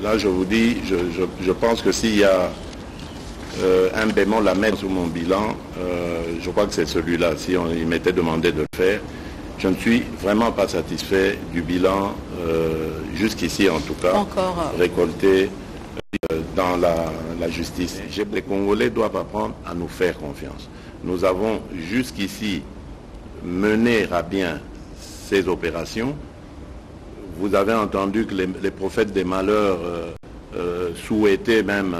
Là, je vous dis, je pense que s'il y a un bémol à mettre sur mon bilan, je crois que c'est celui-là. Si il m'était demandé de le faire, je ne suis vraiment pas satisfait du bilan, jusqu'ici en tout cas, récolté dans la justice. Les Congolais doivent apprendre à nous faire confiance. Nous avons jusqu'ici mené à bien ces opérations. Vous avez entendu que les prophètes des malheurs souhaitaient même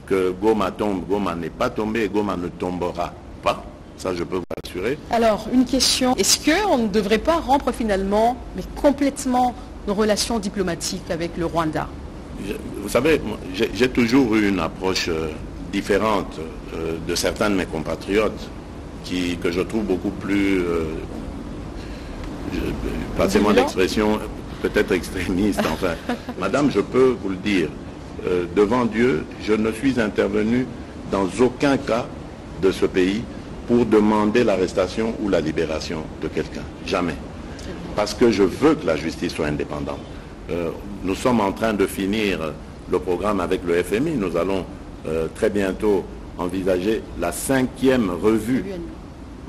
que Goma tombe. Goma n'est pas tombé et Goma ne tombera pas. Ça, je peux vous assurer. Alors, une question. Est-ce qu'on ne devrait pas rompre finalement, mais complètement, nos relations diplomatiques avec le Rwanda? Vous savez, j'ai toujours eu une approche différente de certains de mes compatriotes que je trouve beaucoup plus, passez-moi l'expression, peut-être extrémiste. Enfin, madame, je peux vous le dire, devant Dieu, je ne suis intervenu dans aucun cas de ce pays pour demander l'arrestation ou la libération de quelqu'un. Jamais. Parce que je veux que la justice soit indépendante. Nous sommes en train de finir le programme avec le FMI. Nous allons très bientôt envisager la 5e revue.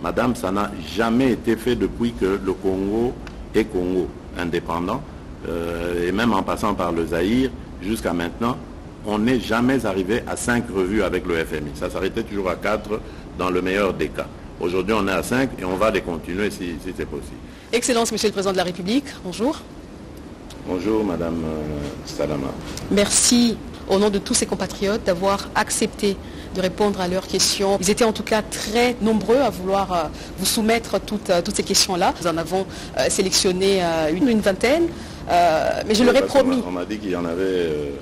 Madame, ça n'a jamais été fait depuis que le Congo est Congo indépendant. Et même en passant par le Zaïre, jusqu'à maintenant, on n'est jamais arrivé à 5 revues avec le FMI. Ça s'arrêtait toujours à 4 dans le meilleur des cas. Aujourd'hui, on est à 5 et on va les continuer si c'est possible. Excellence, Monsieur le Président de la République, bonjour. Bonjour, Madame Salama. Merci, au nom de tous ces compatriotes, d'avoir accepté de répondre à leurs questions. Ils étaient en tout cas très nombreux à vouloir vous soumettre toutes ces questions-là. Nous en avons sélectionné une vingtaine, mais je leur ai promis. On m'a dit qu'il y en avait...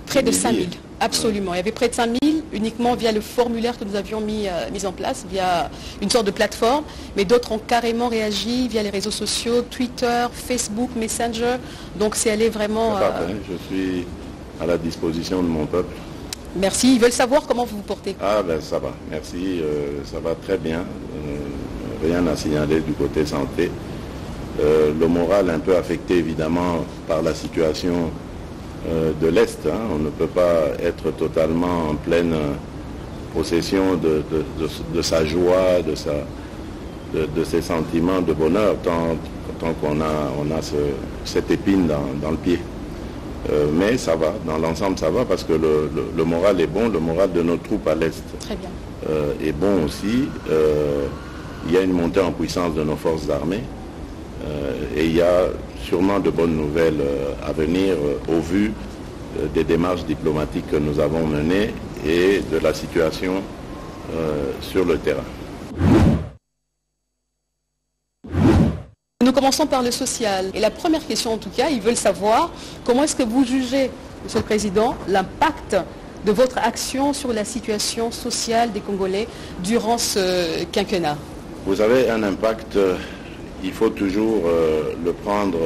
près de 5000, absolument. Il y avait près de 5000, uniquement via le formulaire que nous avions mis en place, via une sorte de plateforme. Mais d'autres ont carrément réagi via les réseaux sociaux, Twitter, Facebook, Messenger. Donc c'est allé vraiment... Je suis à la disposition de mon peuple. Merci. Ils veulent savoir comment vous vous portez. Ah ben ça va, merci. Ça va très bien. Rien à signaler du côté santé. Le moral un peu affecté évidemment par la situation de l'Est. On ne peut pas être totalement en pleine possession de sa joie, de ses sentiments de bonheur, tant qu'on a cette épine dans le pied. Mais ça va, dans l'ensemble ça va, parce que le moral est bon, le moral de nos troupes à l'Est est bon aussi. Il y a une montée en puissance de nos forces armées et il y a sûrement de bonnes nouvelles à venir au vu des démarches diplomatiques que nous avons menées et de la situation sur le terrain. Nous commençons par le social. Et la première question en tout cas, ils veulent savoir comment est-ce que vous jugez, Monsieur le Président, l'impact de votre action sur la situation sociale des Congolais durant ce quinquennat. Vous avez un impact... Il faut toujours le prendre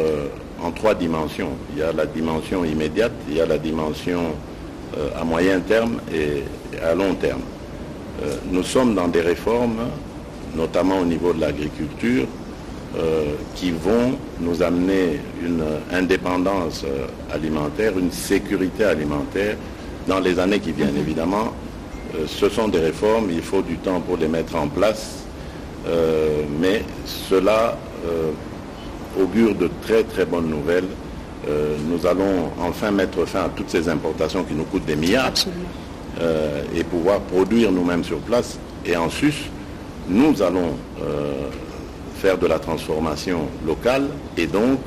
en 3 dimensions. Il y a la dimension immédiate, il y a la dimension à moyen terme et à long terme. Nous sommes dans des réformes, notamment au niveau de l'agriculture, qui vont nous amener une indépendance alimentaire, une sécurité alimentaire dans les années qui viennent. Évidemment, ce sont des réformes, il faut du temps pour les mettre en place. Mais cela augure de très très bonnes nouvelles. Nous allons enfin mettre fin à toutes ces importations qui nous coûtent des milliards et pouvoir produire nous-mêmes sur place. Et en sus, nous allons faire de la transformation locale et donc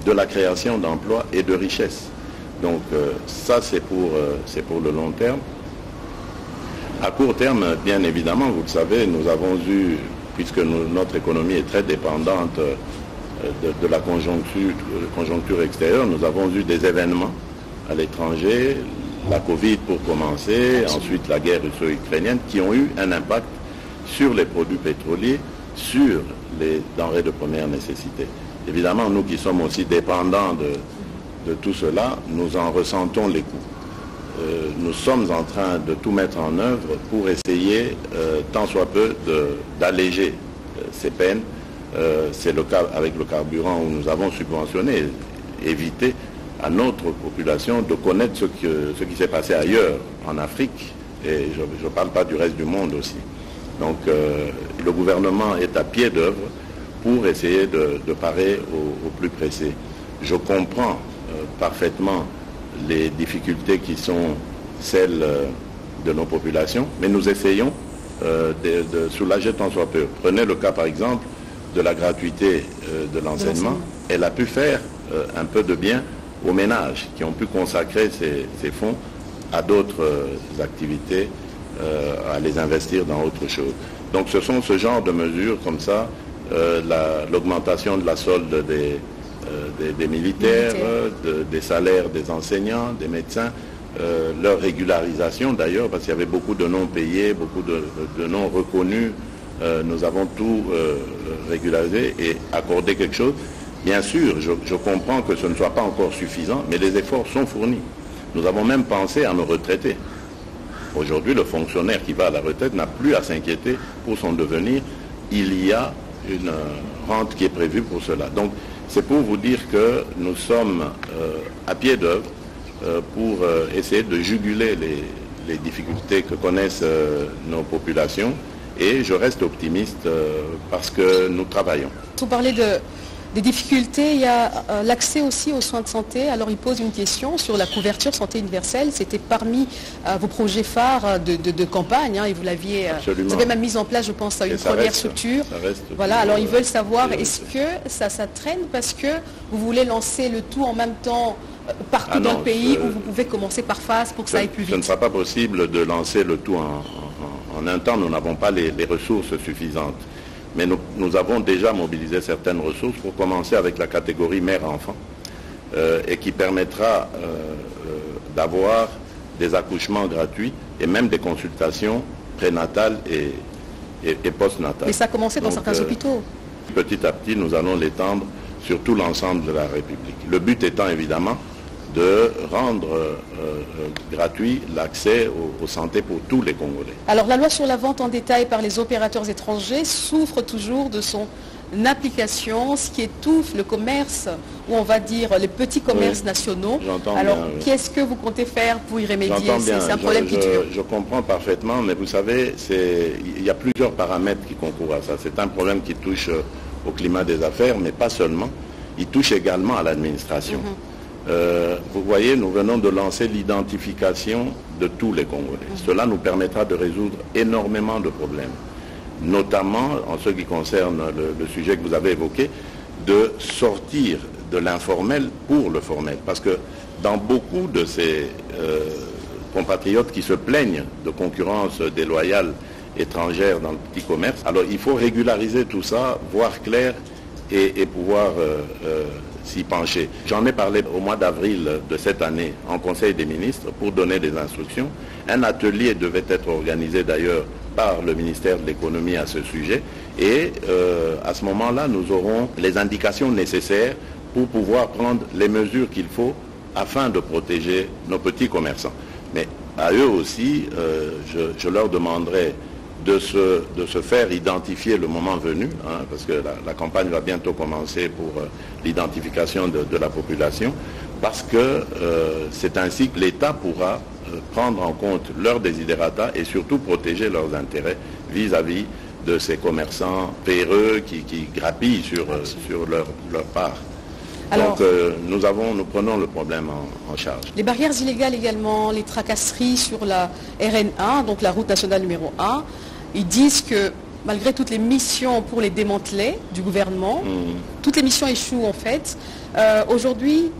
de la création d'emplois et de richesses. Donc ça c'est pour le long terme. À court terme, bien évidemment, vous le savez, nous avons eu, puisque notre économie est très dépendante de la conjoncture extérieure, nous avons eu des événements à l'étranger, la Covid pour commencer, ensuite la guerre russo-ukrainienne, qui ont eu un impact sur les produits pétroliers, sur les denrées de première nécessité. Évidemment, nous qui sommes aussi dépendants de tout cela, nous en ressentons les coûts. Nous sommes en train de tout mettre en œuvre pour essayer, tant soit peu, d'alléger ces peines. C'est le cas avec le carburant où nous avons subventionné, évité à notre population de connaître ce qui s'est passé ailleurs en Afrique, et je ne parle pas du reste du monde aussi. Donc le gouvernement est à pied d'œuvre pour essayer de parer au plus pressé. Je comprends parfaitement les difficultés qui sont celles de nos populations, mais nous essayons de soulager tant soit peu. Prenez le cas par exemple de la gratuité de l'enseignement. Elle a pu faire un peu de bien aux ménages qui ont pu consacrer ces fonds à d'autres activités, à les investir dans autre chose. Donc ce sont ce genre de mesures comme ça, l'augmentation de la solde des militaires, des salaires des enseignants, des médecins, leur régularisation d'ailleurs, parce qu'il y avait beaucoup de non payés, beaucoup de non reconnus. Nous avons tout régularisé et accordé quelque chose. Bien sûr, je comprends que ce ne soit pas encore suffisant, mais les efforts sont fournis. Nous avons même pensé à nos retraités. Aujourd'hui, le fonctionnaire qui va à la retraite n'a plus à s'inquiéter pour son devenir. Il y a une rente qui est prévue pour cela. Donc, c'est pour vous dire que nous sommes à pied d'œuvre pour essayer de juguler les difficultés que connaissent nos populations. Et je reste optimiste parce que nous travaillons. Vous parlez des difficultés, il y a l'accès aussi aux soins de santé. Alors il pose une question sur la couverture santé universelle. C'était parmi vos projets phares de campagne, hein, et vous l'aviez, vous avez même mis en place, je pense, une première structure. Voilà, alors ils veulent savoir, est-ce que ça traîne parce que vous voulez lancer le tout en même temps partout dans le pays, ou vous pouvez commencer par phase pour que ça aille plus vite? Ce ne sera pas possible de lancer le tout en un temps. Nous n'avons pas les ressources suffisantes. Mais nous avons déjà mobilisé certaines ressources pour commencer avec la catégorie mère-enfant et qui permettra d'avoir des accouchements gratuits et même des consultations prénatales et postnatales. Mais ça a commencé dans certains hôpitaux. Petit à petit, nous allons l'étendre sur tout l'ensemble de la République. Le but étant évidemment de rendre gratuit l'accès aux santé pour tous les Congolais. Alors la loi sur la vente en détail par les opérateurs étrangers souffre toujours de son application, ce qui étouffe le commerce, ou on va dire les petits commerces nationaux. Alors qu'est-ce que vous comptez faire pour y remédier? C'est un problème qui dure. Je comprends parfaitement, mais vous savez, il y a plusieurs paramètres qui concourent à ça. C'est un problème qui touche au climat des affaires, mais pas seulement. Il touche également à l'administration. Vous voyez, nous venons de lancer l'identification de tous les Congolais. Cela nous permettra de résoudre énormément de problèmes, notamment en ce qui concerne le sujet que vous avez évoqué, de sortir de l'informel pour le formel. Parce que dans beaucoup de ces compatriotes qui se plaignent de concurrence déloyale étrangère dans le petit commerce, alors il faut régulariser tout ça, voir clair et pouvoir s'y pencher. J'en ai parlé au mois d'avril de cette année en Conseil des ministres pour donner des instructions. Un atelier devait être organisé d'ailleurs par le ministère de l'économie à ce sujet et à ce moment-là, nous aurons les indications nécessaires pour pouvoir prendre les mesures qu'il faut afin de protéger nos petits commerçants. Mais à eux aussi, je leur demanderai de se faire identifier le moment venu, hein, parce que la campagne va bientôt commencer pour l'identification de la population, parce que c'est ainsi que l'État pourra prendre en compte leurs desiderata et surtout protéger leurs intérêts vis-à-vis de ces commerçants véreux qui grappillent sur leur part. Alors, donc nous prenons le problème en charge. Les barrières illégales également, les tracasseries sur la RN1, donc la route nationale numéro 1, ils disent que malgré toutes les missions pour les démanteler du gouvernement, toutes les missions échouent en fait. Aujourd'hui,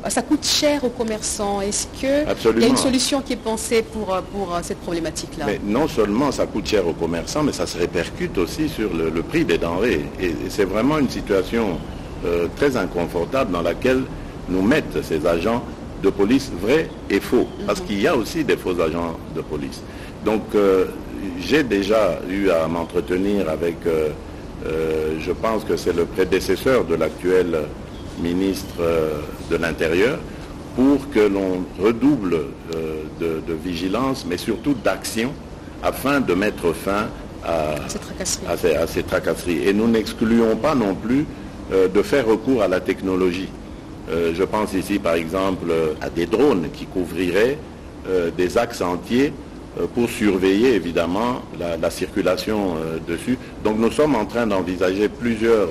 ça coûte cher aux commerçants. Est-ce qu'il y a une solution qui est pensée pour cette problématique-là? Mais non seulement ça coûte cher aux commerçants, mais ça se répercute aussi sur le prix des denrées. Et c'est vraiment une situation très inconfortable dans laquelle nous mettent ces agents de police vrais et faux. Parce qu'il y a aussi des faux agents de police. Donc j'ai déjà eu à m'entretenir avec, je pense que c'est le prédécesseur de l'actuel ministre de l'Intérieur, pour que l'on redouble de vigilance, mais surtout d'action, afin de mettre fin à ces tracasseries. Et nous n'excluons pas non plus de faire recours à la technologie Je pense ici par exemple à des drones qui couvriraient des axes entiers pour surveiller évidemment la circulation dessus. Donc nous sommes en train d'envisager plusieurs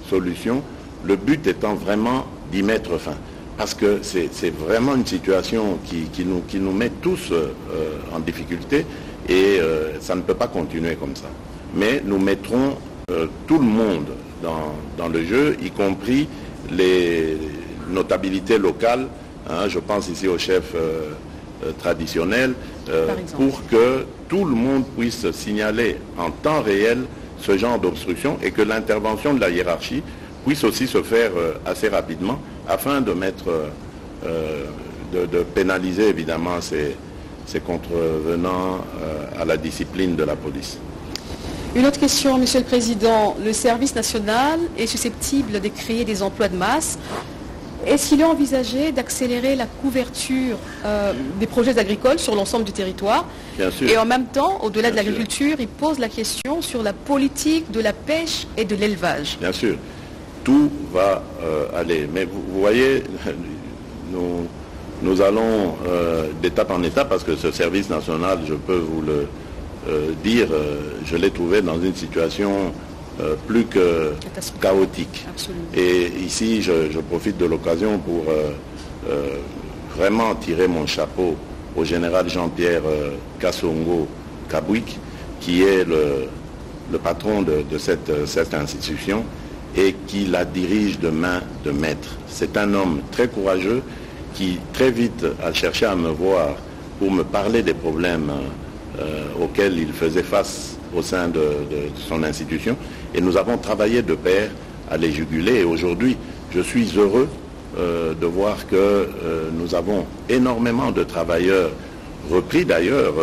solutions, le but étant vraiment d'y mettre fin. Parce que c'est vraiment une situation qui nous met tous en difficulté et ça ne peut pas continuer comme ça. Mais nous mettrons tout le monde dans le jeu, y compris les notabilités locales, hein, je pense ici au chef traditionnel, pour que tout le monde puisse signaler en temps réel ce genre d'obstruction et que l'intervention de la hiérarchie puisse aussi se faire assez rapidement afin de mettre, de pénaliser évidemment ces contrevenants à la discipline de la police. Une autre question, Monsieur le Président. Le service national est susceptible de créer des emplois de masse. Est-ce qu'il est envisagé d'accélérer la couverture des projets agricoles sur l'ensemble du territoire? Bien sûr. Et en même temps, au-delà de l'agriculture, il pose la question sur la politique de la pêche et de l'élevage. Bien sûr. Tout va aller. Mais vous voyez, nous allons d'étape en étape parce que ce service national, je peux vous le dire, je l'ai trouvé dans une situation plus que chaotique. Absolument. Et ici, je profite de l'occasion pour vraiment tirer mon chapeau au général Jean-Pierre Kassongo Kabouik, qui est le patron de cette institution et qui la dirige de main de maître. C'est un homme très courageux qui très vite a cherché à me voir pour me parler des problèmes auxquels il faisait face au sein de son institution. Et nous avons travaillé de pair à les juguler. Et aujourd'hui, je suis heureux de voir que nous avons énormément de travailleurs repris d'ailleurs.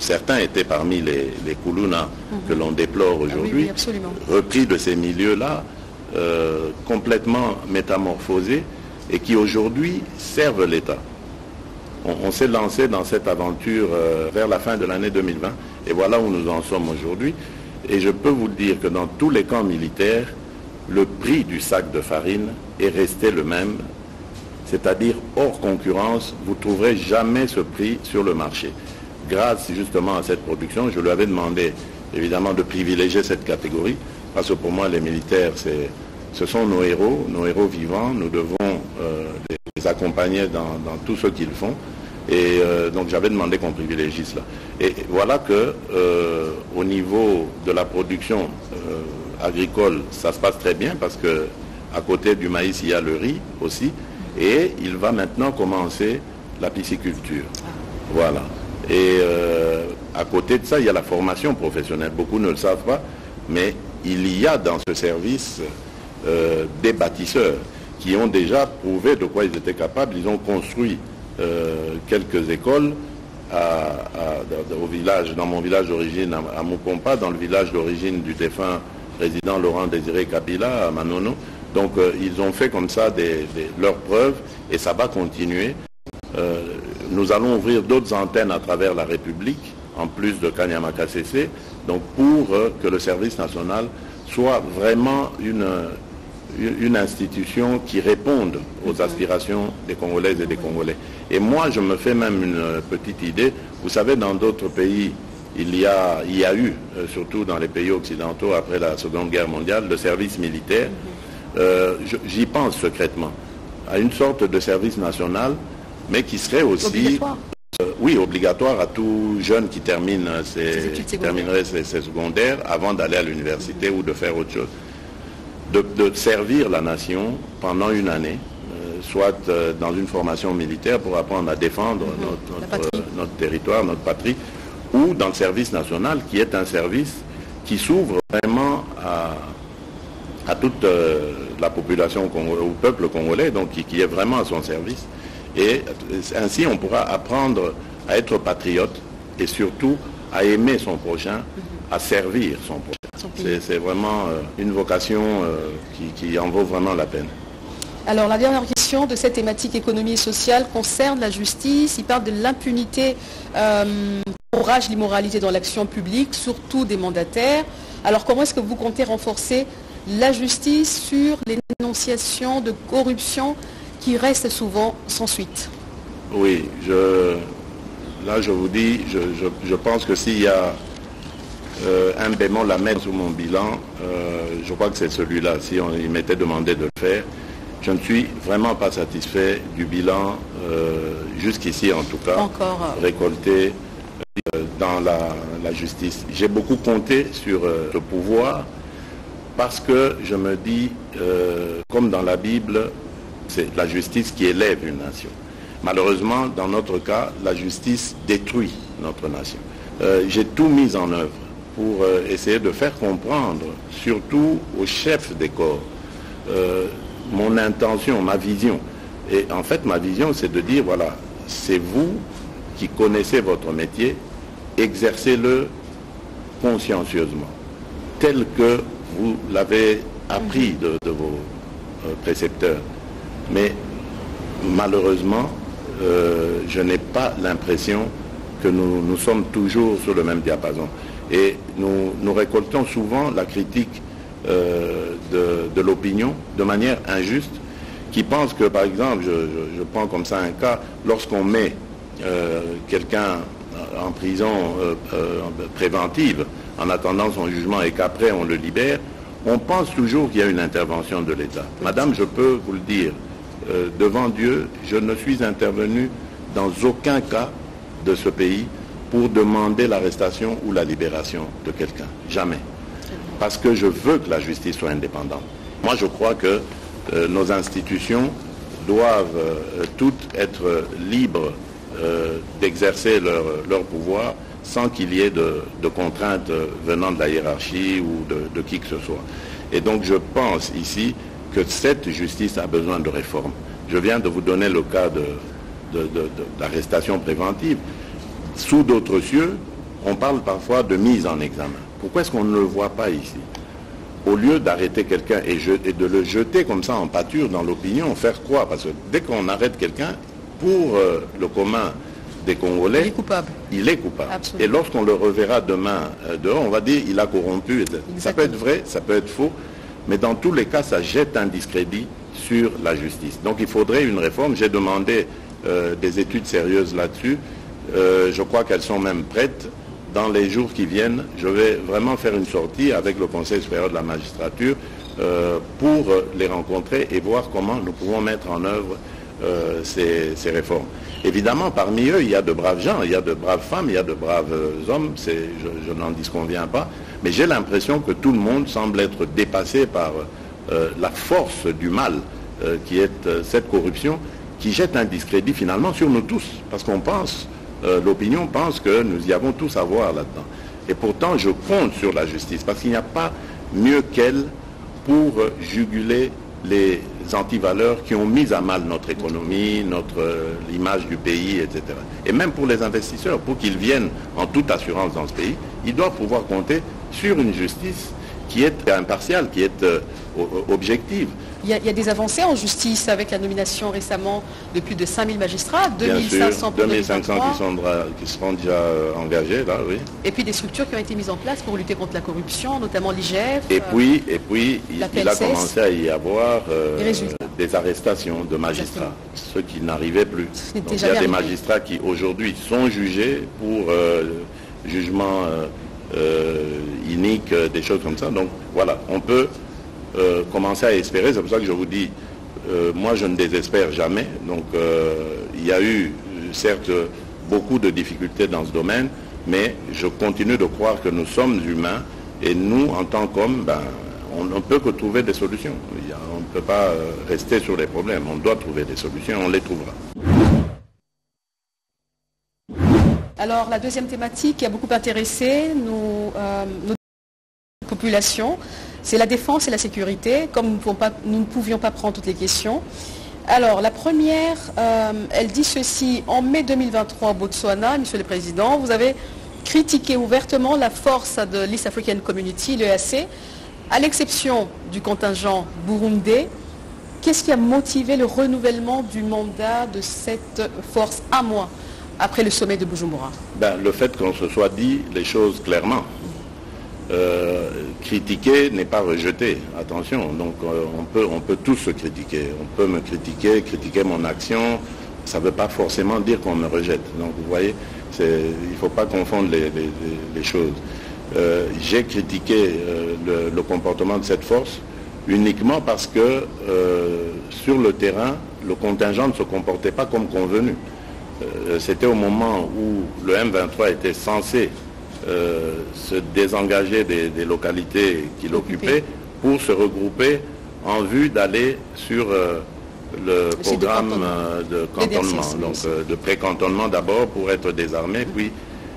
Certains étaient parmi les Koulouna que l'on déplore aujourd'hui, repris de ces milieux-là, complètement métamorphosés et qui aujourd'hui servent l'État. On s'est lancé dans cette aventure vers la fin de l'année 2020 et voilà où nous en sommes aujourd'hui. Et je peux vous dire que dans tous les camps militaires, le prix du sac de farine est resté le même, c'est-à-dire hors concurrence, vous ne trouverez jamais ce prix sur le marché. Grâce justement à cette production, je lui avais demandé évidemment de privilégier cette catégorie, parce que pour moi les militaires, ce sont nos héros vivants, nous devons les accompagner dans tout ce qu'ils font. Et donc j'avais demandé qu'on privilégie cela. Et voilà que au niveau de la production agricole, ça se passe très bien parce que à côté du maïs, il y a le riz aussi. Et il va maintenant commencer la pisciculture. Voilà. Et à côté de ça, il y a la formation professionnelle. Beaucoup ne le savent pas, mais il y a dans ce service des bâtisseurs qui ont déjà prouvé de quoi ils étaient capables. Ils ont construit quelques écoles au village, dans mon village d'origine à Moukompa, dans le village d'origine du défunt président Laurent Désiré Kabila à Manono. Donc ils ont fait comme ça leurs preuves et ça va continuer. Nous allons ouvrir d'autres antennes à travers la République, en plus de Kanyama-KCC, donc pour que le service national soit vraiment une institution qui réponde aux aspirations des Congolaises et des Congolais. Et moi, je me fais même une petite idée. Vous savez, dans d'autres pays, il y a eu, surtout dans les pays occidentaux, après la Seconde Guerre mondiale, le service militaire. J'y pense secrètement, à une sorte de service national, mais qui serait aussi... Obligatoire. Oui, obligatoire à tout jeune qui terminerait ses secondaires avant d'aller à l'université ou de faire autre chose. De servir la nation pendant une année, soit dans une formation militaire pour apprendre à défendre notre territoire, notre patrie, ou dans le service national qui est un service qui s'ouvre vraiment à toute la population congolaise, au peuple congolais, donc qui est vraiment à son service. Et ainsi on pourra apprendre à être patriote et surtout à aimer son prochain, à servir son prochain. C'est vraiment une vocation qui en vaut vraiment la peine. Alors la dernière question de cette thématique économie et sociale concerne la justice. Il parle de l'impunité, l'immoralité dans l'action publique, surtout des mandataires. Alors comment est-ce que vous comptez renforcer la justice sur les dénonciations de corruption qui restent souvent sans suite? Oui, là je vous dis, je pense que s'il y a un bémol à mettre sur mon bilan, je crois que c'est celui-là. Si il m'était demandé de le faire, je ne suis vraiment pas satisfait du bilan, jusqu'ici en tout cas, récolté dans la justice. J'ai beaucoup compté sur le pouvoir parce que je me dis, comme dans la Bible, c'est la justice qui élève une nation. Malheureusement, dans notre cas, la justice détruit notre nation. J'ai tout mis en œuvre pour essayer de faire comprendre, surtout aux chefs des corps, mon intention, ma vision. Et en fait, ma vision, c'est de dire, voilà, c'est vous qui connaissez votre métier, exercez-le consciencieusement, tel que vous l'avez appris de vos précepteurs. Mais malheureusement, je n'ai pas l'impression que nous sommes toujours sur le même diapason. Et nous récoltons souvent la critique de l'opinion de manière injuste, qui pense que, par exemple, je prends comme ça un cas, lorsqu'on met quelqu'un en prison préventive en attendant son jugement et qu'après on le libère, on pense toujours qu'il y a une intervention de l'État. Madame, je peux vous le dire, devant Dieu, je ne suis intervenu dans aucun cas de ce pays pour demander l'arrestation ou la libération de quelqu'un. Jamais. Parce que je veux que la justice soit indépendante. Moi, je crois que nos institutions doivent toutes être libres d'exercer leur pouvoir sans qu'il y ait de contraintes venant de la hiérarchie ou de qui que ce soit. Et donc je pense ici que cette justice a besoin de réforme. Je viens de vous donner le cas d'arrestation préventive. Sous d'autres cieux, on parle parfois de mise en examen. Pourquoi est-ce qu'on ne le voit pas ici? Au lieu d'arrêter quelqu'un et de le jeter comme ça en pâture dans l'opinion, faire quoi? Parce que dès qu'on arrête quelqu'un, pour le commun des Congolais, il est coupable. Il est coupable. Absolument. Et lorsqu'on le reverra demain dehors, on va dire il a corrompu. Exactement. Ça peut être vrai, ça peut être faux, mais dans tous les cas, ça jette un discrédit sur la justice. Donc il faudrait une réforme. J'ai demandé des études sérieuses là-dessus. Je crois qu'elles sont même prêtes. Dans les jours qui viennent, je vais vraiment faire une sortie avec le Conseil supérieur de la magistrature pour les rencontrer et voir comment nous pouvons mettre en œuvre ces réformes. Évidemment, parmi eux, il y a de braves gens, il y a de braves femmes, il y a de braves hommes, je n'en disconviens pas, mais j'ai l'impression que tout le monde semble être dépassé par la force du mal qui est cette corruption, qui jette un discrédit finalement sur nous tous, parce qu'on pense, l'opinion pense que nous y avons tous à voir là-dedans. Et pourtant, je compte sur la justice, parce qu'il n'y a pas mieux qu'elle pour juguler les antivaleurs qui ont mis à mal notre économie, l'image du pays, etc. Et même pour les investisseurs, pour qu'ils viennent en toute assurance dans ce pays, ils doivent pouvoir compter sur une justice qui est impartiale, qui est objective. Il y a des avancées en justice avec la nomination récemment de plus de 5000 magistrats, 2500 pour 2500 qui seront déjà engagés, là, oui. Et puis des structures qui ont été mises en place pour lutter contre la corruption, notamment l'IGF. Et puis il a commencé à y avoir des arrestations de magistrats, ce qui n'arrivait plus. Donc, il y a des magistrats qui aujourd'hui sont jugés pour jugement inique, des choses comme ça. Donc voilà, on peut commencer à espérer. C'est pour ça que je vous dis, moi je ne désespère jamais. Donc il y a eu certes beaucoup de difficultés dans ce domaine, mais je continue de croire que nous sommes humains et nous, en tant qu'hommes, on ne peut que trouver des solutions. On ne peut pas rester sur les problèmes. On doit trouver des solutions, on les trouvera. Alors la deuxième thématique qui a beaucoup intéressé nos populations, c'est la défense et la sécurité, comme nous ne pouvions pas prendre toutes les questions. Alors la première, elle dit ceci: en mai 2023 au Botswana, Monsieur le Président, vous avez critiqué ouvertement la force de l'East African Community, l'EAC, à l'exception du contingent burundais. Qu'est-ce qui a motivé le renouvellement du mandat de cette force un mois après le sommet de Bujumbura? Le fait qu'on se soit dit les choses clairement. critiquer n'est pas rejeter, attention. Donc on peut tous se critiquer. On peut me critiquer mon action. Ça ne veut pas forcément dire qu'on me rejette. Donc vous voyez, il ne faut pas confondre les choses. J'ai critiqué le comportement de cette force uniquement parce que sur le terrain, le contingent ne se comportait pas comme convenu. C'était au moment où le M23 était censé se désengager des localités qu'il occupait pour se regrouper en vue d'aller sur le programme de cantonnement, donc de pré-cantonnement d'abord pour être désarmé, puis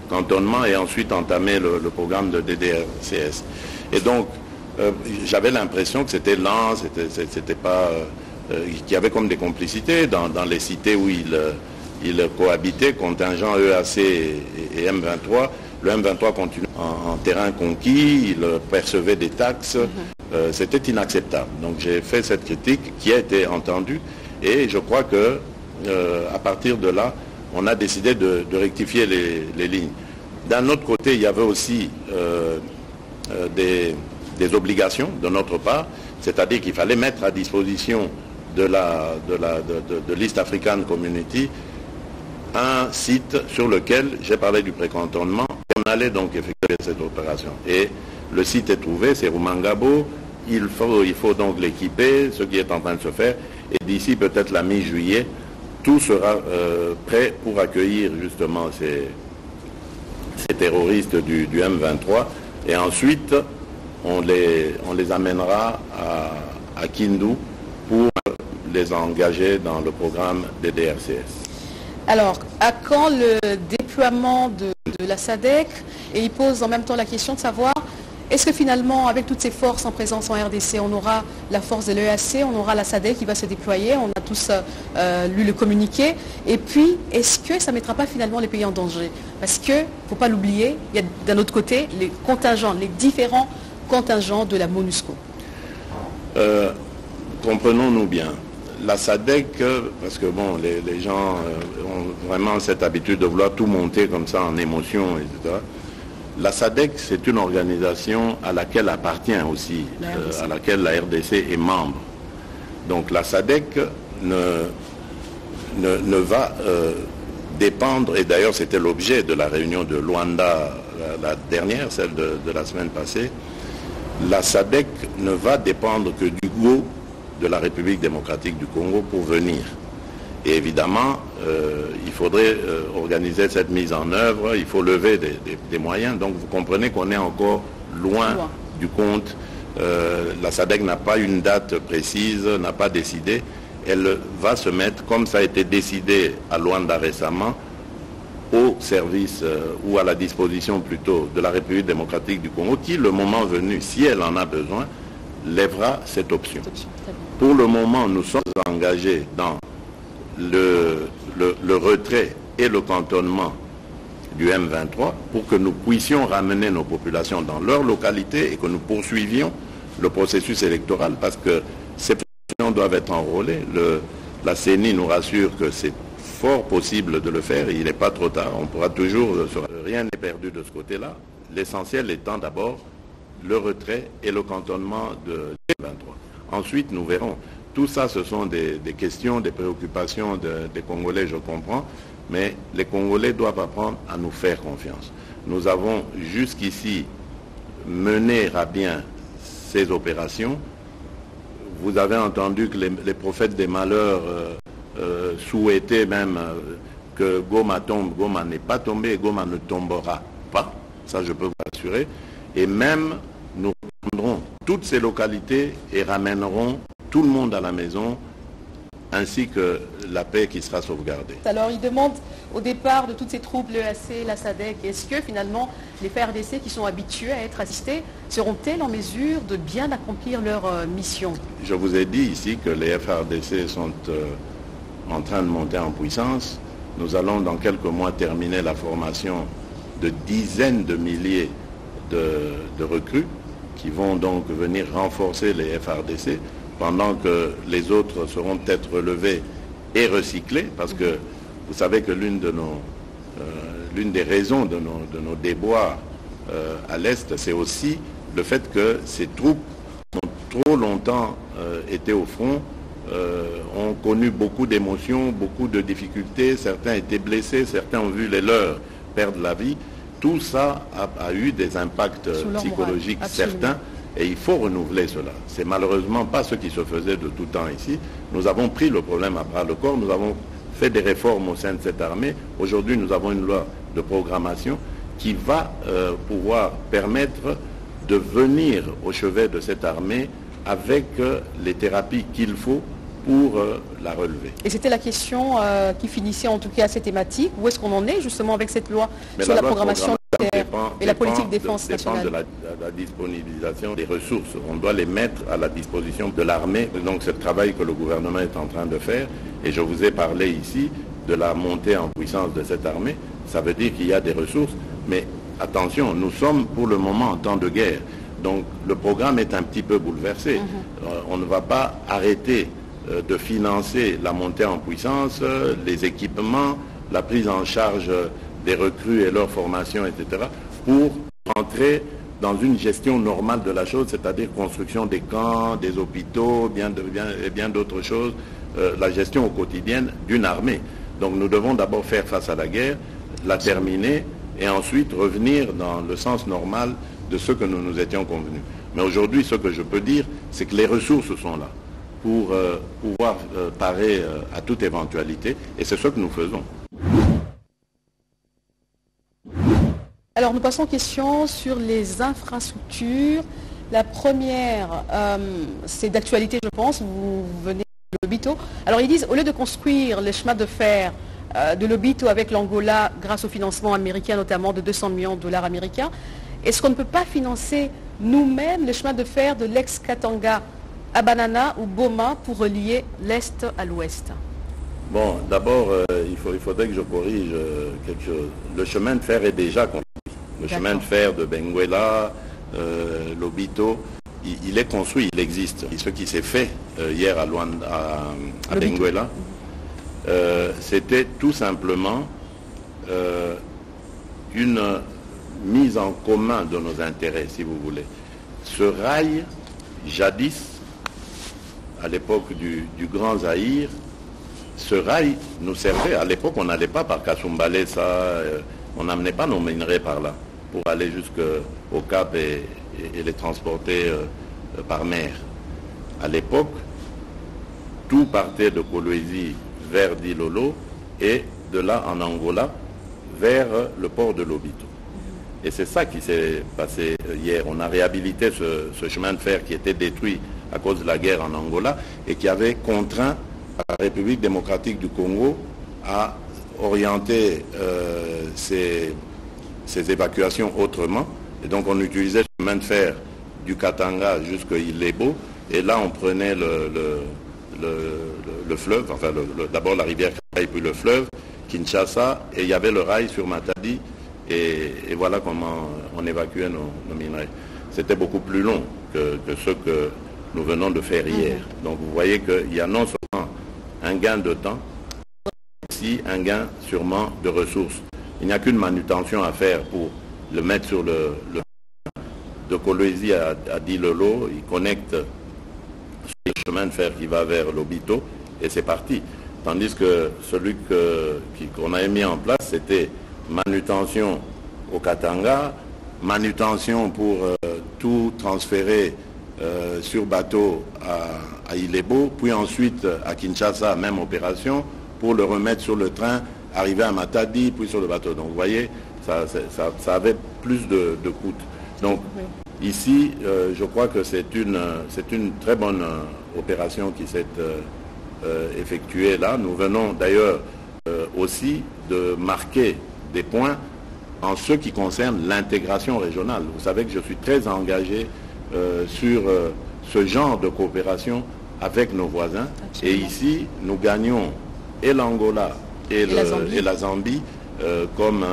cantonnement et ensuite entamer le programme de DDRCS. Et donc, j'avais l'impression que c'était lent, c'était pas, qu'il y avait comme des complicités dans les cités où ils cohabitaient, contingent EAC et M23. Le M23 continue en terrain conquis, il percevait des taxes, c'était inacceptable. Donc j'ai fait cette critique qui a été entendue et je crois que à partir de là, on a décidé de rectifier les lignes. D'un autre côté, il y avait aussi des obligations de notre part, c'est-à-dire qu'il fallait mettre à disposition de l'East African Community un site sur lequel j'ai parlé du pré-cantonnement. On allait donc effectuer cette opération. Et le site est trouvé, c'est Rumangabo. Il faut donc l'équiper, ce qui est en train de se faire. Et d'ici peut-être la mi-juillet, tout sera prêt pour accueillir justement ces terroristes du M23. Et ensuite, on les amènera à Kindu pour les engager dans le programme des DRCS. Alors, à quand le déploiement de la SADC? Et il pose en même temps la question de savoir, est-ce que finalement, avec toutes ces forces en présence en RDC, on aura la force de l'EAC, on aura la SADC qui va se déployer, on a tous lu le communiqué. Et puis, est-ce que ça ne mettra pas finalement les pays en danger? Parce qu'il ne faut pas l'oublier, il y a d'un autre côté les contingents, les différents contingents de la MONUSCO. Comprenons-nous bien. La SADC, parce que bon, les gens ont vraiment cette habitude de vouloir tout monter comme ça en émotion, etc. La SADC, c'est une organisation à laquelle appartient aussi, à laquelle la RDC est membre. Donc la SADC ne va dépendre, et d'ailleurs c'était l'objet de la réunion de Luanda, la dernière, celle de la semaine passée, la SADC ne va dépendre que du go de la République démocratique du Congo pour venir. Et évidemment, il faudrait organiser cette mise en œuvre, il faut lever des moyens. Donc vous comprenez qu'on est encore loin du compte. La SADC n'a pas une date précise, n'a pas décidé. Elle va se mettre, comme ça a été décidé à Luanda récemment, au service ou à la disposition plutôt de la République démocratique du Congo, qui, le moment venu, si elle en a besoin, lèvera cette option. Pour le moment, nous sommes engagés dans le retrait et le cantonnement du M23 pour que nous puissions ramener nos populations dans leur localité et que nous poursuivions le processus électoral parce que ces populations doivent être enrôlées. La CENI nous rassure que c'est fort possible de le faire, il n'est pas trop tard, on pourra toujours, rien n'est perdu de ce côté-là. L'essentiel étant d'abord le retrait et le cantonnement de M23. Ensuite, nous verrons. Tout ça, ce sont des questions, des préoccupations des Congolais, je comprends, mais les Congolais doivent apprendre à nous faire confiance. Nous avons jusqu'ici mené à bien ces opérations. Vous avez entendu que les prophètes des malheurs souhaitaient même que Goma tombe. Goma n'est pas tombé et Goma ne tombera pas. Ça, je peux vous assurer. Et même, nous prendrons toutes ces localités et ramènerons tout le monde à la maison, ainsi que la paix qui sera sauvegardée. Alors, il demande au départ de toutes ces troupes, l'EAC, la SADC, est-ce que finalement les FARDC qui sont habitués à être assistés seront-elles en mesure de bien accomplir leur mission? Je vous ai dit ici que les FARDC sont en train de monter en puissance. Nous allons dans quelques mois terminer la formation de dizaines de milliers de recrues qui vont donc venir renforcer les FARDC pendant que les autres seront peut-être relevés et recyclés, parce que vous savez que l'une des raisons de nos déboires à l'Est, c'est aussi le fait que ces troupes ont trop longtemps été au front, ont connu beaucoup d'émotions, beaucoup de difficultés, certains étaient blessés, certains ont vu les leurs perdre la vie. Tout ça a eu des impacts psychologiques certains et il faut renouveler cela. C'est malheureusement pas ce qui se faisait de tout temps ici. Nous avons pris le problème à bras le corps, nous avons fait des réformes au sein de cette armée. Aujourd'hui, nous avons une loi de programmation qui va pouvoir permettre de venir au chevet de cette armée avec les thérapies qu'il faut pour la relever. Et c'était la question qui finissait en tout cas cette thématique. Où est-ce qu'on en est justement avec cette loi sur la programmation militaire et la politique de défense nationale? Dépend de la disponibilisation des ressources. On doit les mettre à la disposition de l'armée. Donc c'est le travail que le gouvernement est en train de faire. Et je vous ai parlé ici de la montée en puissance de cette armée. Ça veut dire qu'il y a des ressources. Mais attention, nous sommes pour le moment en temps de guerre. Donc le programme est un petit peu bouleversé. On ne va pas arrêter de financer la montée en puissance, les équipements, la prise en charge des recrues et leur formation, etc., pour entrer dans une gestion normale de la chose, c'est-à-dire construction des camps, des hôpitaux, et bien d'autres choses, la gestion au quotidien d'une armée. Donc nous devons d'abord faire face à la guerre, la terminer, et ensuite revenir dans le sens normal de ce que nous nous étions convenus. Mais aujourd'hui, ce que je peux dire, c'est que les ressources sont là pour pouvoir parer à toute éventualité, et c'est ce que nous faisons. Alors nous passons aux questions sur les infrastructures. La première, c'est d'actualité, je pense, vous venez de Lobito. Alors ils disent, au lieu de construire les chemins de fer de Lobito avec l'Angola grâce au financement américain, notamment de 200 millions de dollars américains, est-ce qu'on ne peut pas financer nous-mêmes le chemin de fer de l'ex-Katanga à Banana ou Boma pour relier l'Est à l'Ouest? Bon, d'abord, il faudrait que je corrige quelque chose. Le chemin de fer est déjà construit. Le chemin de fer de Benguela, Lobito, il est construit, il existe. Et ce qui s'est fait hier à Benguela, c'était tout simplement une mise en commun de nos intérêts, si vous voulez. Ce rail, jadis, à l'époque du Grand Zaïre, ce rail nous servait. À l'époque, on n'allait pas par Kasumbalesa, on n'amenait pas nos minerais par là pour aller jusqu'au Cap et les transporter par mer. À l'époque, tout partait de Kolwezi vers Dilolo et de là en Angola vers le port de Lobito. Et c'est ça qui s'est passé hier. On a réhabilité ce chemin de fer qui était détruit à cause de la guerre en Angola et qui avait contraint la République démocratique du Congo à orienter ses évacuations autrement. Et donc on utilisait le chemin de fer du Katanga jusqu'à Ilebo. Et là on prenait le fleuve, enfin d'abord la rivière Kasaï puis le fleuve, Kinshasa, et il y avait le rail sur Matadi. Et voilà comment on évacuait nos minerais. C'était beaucoup plus long que ce que nous venons de faire hier. Donc vous voyez qu'il y a non seulement un gain de temps, mais aussi un gain sûrement de ressources. Il n'y a qu'une manutention à faire pour le mettre sur le de Kolwezi à Dilolo. Il connecte le chemin de fer qui va vers Lobito et c'est parti. Tandis que celui qu'on avait mis en place, c'était manutention au Katanga, manutention pour tout transférer sur bateau à Ilebo, puis ensuite à Kinshasa, même opération, pour le remettre sur le train, arriver à Matadi, puis sur le bateau. Donc vous voyez, ça avait plus de coûts. Donc ici, je crois que c'est une très bonne opération qui s'est effectuée là. Nous venons d'ailleurs aussi de marquer des points en ce qui concerne l'intégration régionale. Vous savez que je suis très engagé sur ce genre de coopération avec nos voisins. Absolument. Et ici, nous gagnons et l'Angola et la Zambie comme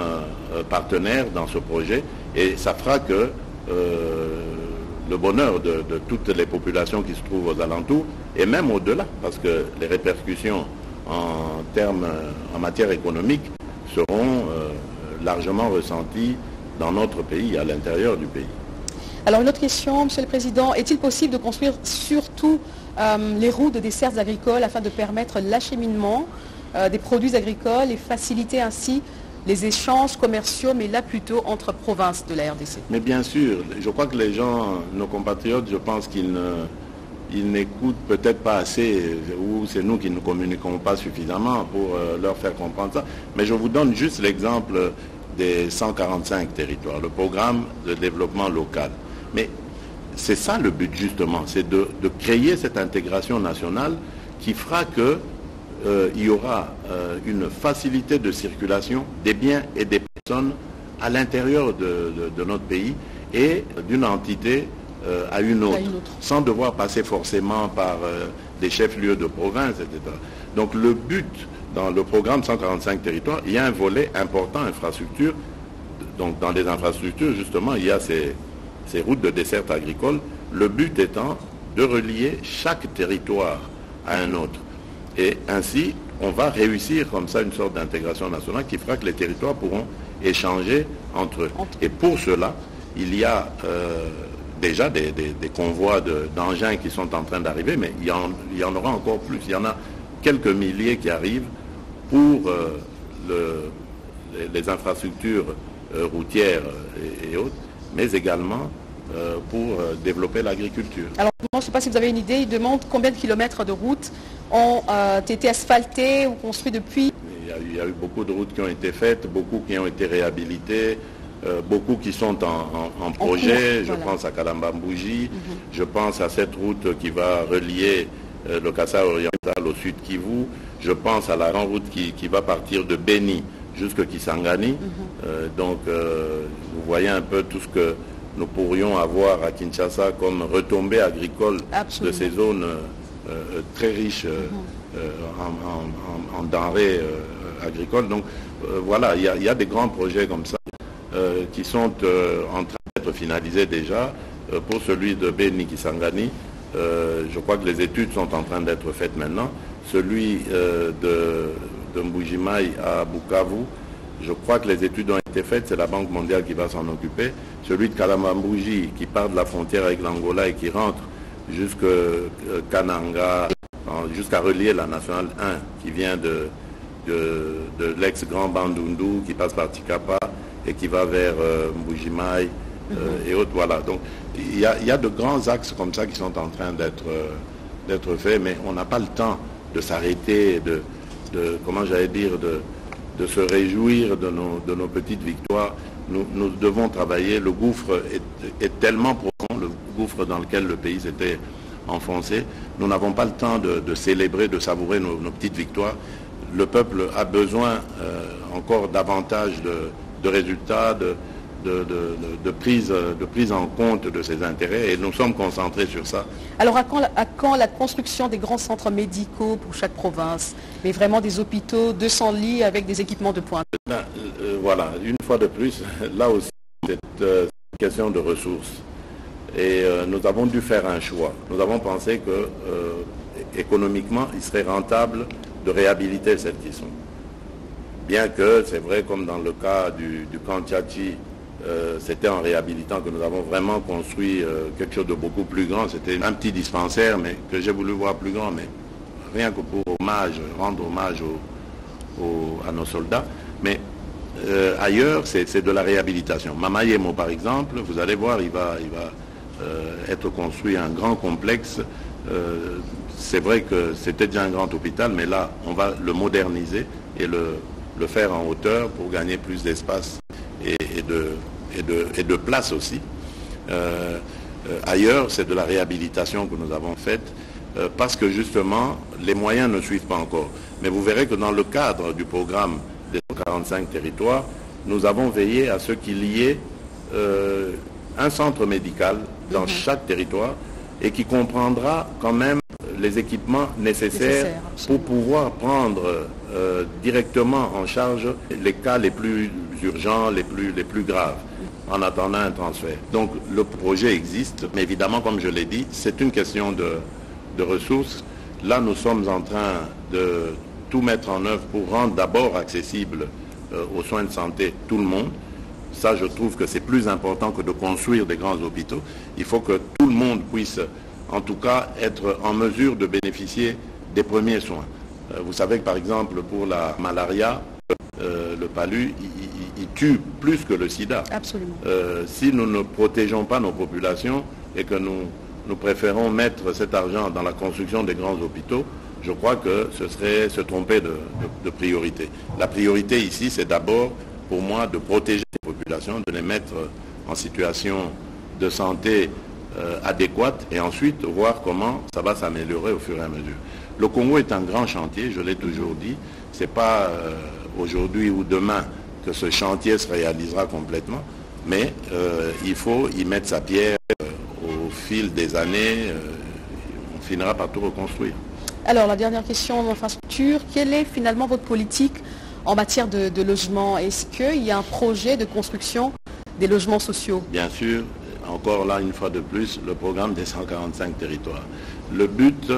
partenaires dans ce projet. Et ça fera que le bonheur de toutes les populations qui se trouvent aux alentours, et même au-delà, parce que les répercussions en matière économique seront largement ressenties dans notre pays, à l'intérieur du pays. Alors une autre question, Monsieur le Président, est-il possible de construire surtout les routes de dessertes agricoles afin de permettre l'acheminement des produits agricoles et faciliter ainsi les échanges commerciaux, mais là plutôt entre provinces de la RDC? Mais bien sûr, je crois que les gens, nos compatriotes, je pense qu'ils n'écoutent peut-être pas assez, ou c'est nous qui ne communiquons pas suffisamment pour leur faire comprendre ça. Mais je vous donne juste l'exemple des 145 territoires, le programme de développement local. Mais c'est ça le but justement, c'est de créer cette intégration nationale qui fera que il y aura une facilité de circulation des biens et des personnes à l'intérieur de notre pays et d'une entité à une autre, sans devoir passer forcément par des chefs-lieux de province, etc. Donc le but dans le programme 145 territoires, il y a un volet important, infrastructure. Donc dans les infrastructures, justement, il y a ces routes de desserte agricole, le but étant de relier chaque territoire à un autre. Et ainsi, on va réussir comme ça une sorte d'intégration nationale qui fera que les territoires pourront échanger entre eux. Et pour cela, il y a déjà des convois d'engins qui sont en train d'arriver, mais il y en aura encore plus. Il y en a quelques milliers qui arrivent pour les infrastructures routières et autres, mais également pour développer l'agriculture. Alors, je ne sais pas si vous avez une idée, il demande combien de kilomètres de routes ont été asphaltés ou construits depuis? Il y a eu beaucoup de routes qui ont été faites, beaucoup qui ont été réhabilitées, beaucoup qui sont en projet. Je pense à Kalambambouji, je pense à cette route qui va relier le Kasaï oriental au sud Kivu, je pense à la grande route qui va partir de Beni jusqu'à Kisangani. Donc, vous voyez un peu tout ce que nous pourrions avoir à Kinshasa comme retombées agricoles de ces zones très riches en denrées agricoles. Donc voilà, il y a des grands projets comme ça qui sont en train d'être finalisés déjà. Pour celui de Beni Kisangani, je crois que les études sont en train d'être faites maintenant. Celui de Mbujimai à Bukavu, je crois que les études ont été faites, c'est la Banque mondiale qui va s'en occuper. Celui de Kalambambouji qui part de la frontière avec l'Angola et qui rentre jusqu'à Kananga, jusqu'à relier la nationale 1 qui vient de l'ex-Grand Bandundu, qui passe par Tikapa et qui va vers Mbujimai et autres. Voilà. Donc il y a de grands axes comme ça qui sont en train d'être faits, mais on n'a pas le temps de s'arrêter, comment j'allais dire, de se réjouir de nos petites victoires. Nous devons travailler. Le gouffre est tellement profond, le gouffre dans lequel le pays s'était enfoncé. Nous n'avons pas le temps de célébrer, de savourer nos petites victoires. Le peuple a besoin encore davantage de résultats, de prise en compte de ses intérêts, et nous sommes concentrés sur ça. Alors à quand la construction des grands centres médicaux pour chaque province, mais vraiment des hôpitaux, 200 lits avec des équipements de pointe? Voilà, une fois de plus, là aussi c'est une question de ressources. Et nous avons dû faire un choix. Nous avons pensé que économiquement, il serait rentable de réhabiliter celles qui sont. Bien que, c'est vrai, comme dans le cas du camp Tchatchi, c'était en réhabilitant que nous avons vraiment construit quelque chose de beaucoup plus grand. C'était un petit dispensaire, mais que j'ai voulu voir plus grand, mais rien que pour rendre hommage à nos soldats. Mais ailleurs, c'est de la réhabilitation. Mamayemo, par exemple, vous allez voir, il va être construit un grand complexe. C'est vrai que c'était déjà un grand hôpital, mais là, on va le moderniser et le faire en hauteur pour gagner plus d'espace et de place aussi. Ailleurs, c'est de la réhabilitation que nous avons faite parce que justement, les moyens ne suivent pas encore. Mais vous verrez que dans le cadre du programme des 45 territoires, nous avons veillé à ce qu'il y ait un centre médical dans chaque territoire et qui comprendra quand même les équipements nécessaires pour pouvoir prendre directement en charge les cas les plus urgents, les plus graves, en attendant un transfert. Donc le projet existe, mais évidemment, comme je l'ai dit, c'est une question de ressources. Là, nous sommes en train de tout mettre en œuvre pour rendre d'abord accessible aux soins de santé tout le monde. ça je trouve que c'est plus important que de construire des grands hôpitaux. Il faut que tout le monde puisse en tout cas être en mesure de bénéficier des premiers soins. Vous savez que par exemple pour la malaria, le palu, il tue plus que le sida. Absolument. Si nous ne protégeons pas nos populations et que nous préférons mettre cet argent dans la construction des grands hôpitaux, je crois que ce serait se tromper de priorité. La priorité ici, c'est d'abord pour moi de protéger les populations, de les mettre en situation de santé adéquate et ensuite voir comment ça va s'améliorer au fur et à mesure. Le Congo est un grand chantier, je l'ai toujours dit. Ce n'est pas aujourd'hui ou demain que ce chantier se réalisera complètement, mais il faut y mettre sa pierre au fil des années. On finira par tout reconstruire. Alors, la dernière question en infrastructure, quelle est finalement votre politique en matière de logement? Est-ce qu'il y a un projet de construction des logements sociaux? Bien sûr, encore là, une fois de plus, le programme des 145 territoires. Le but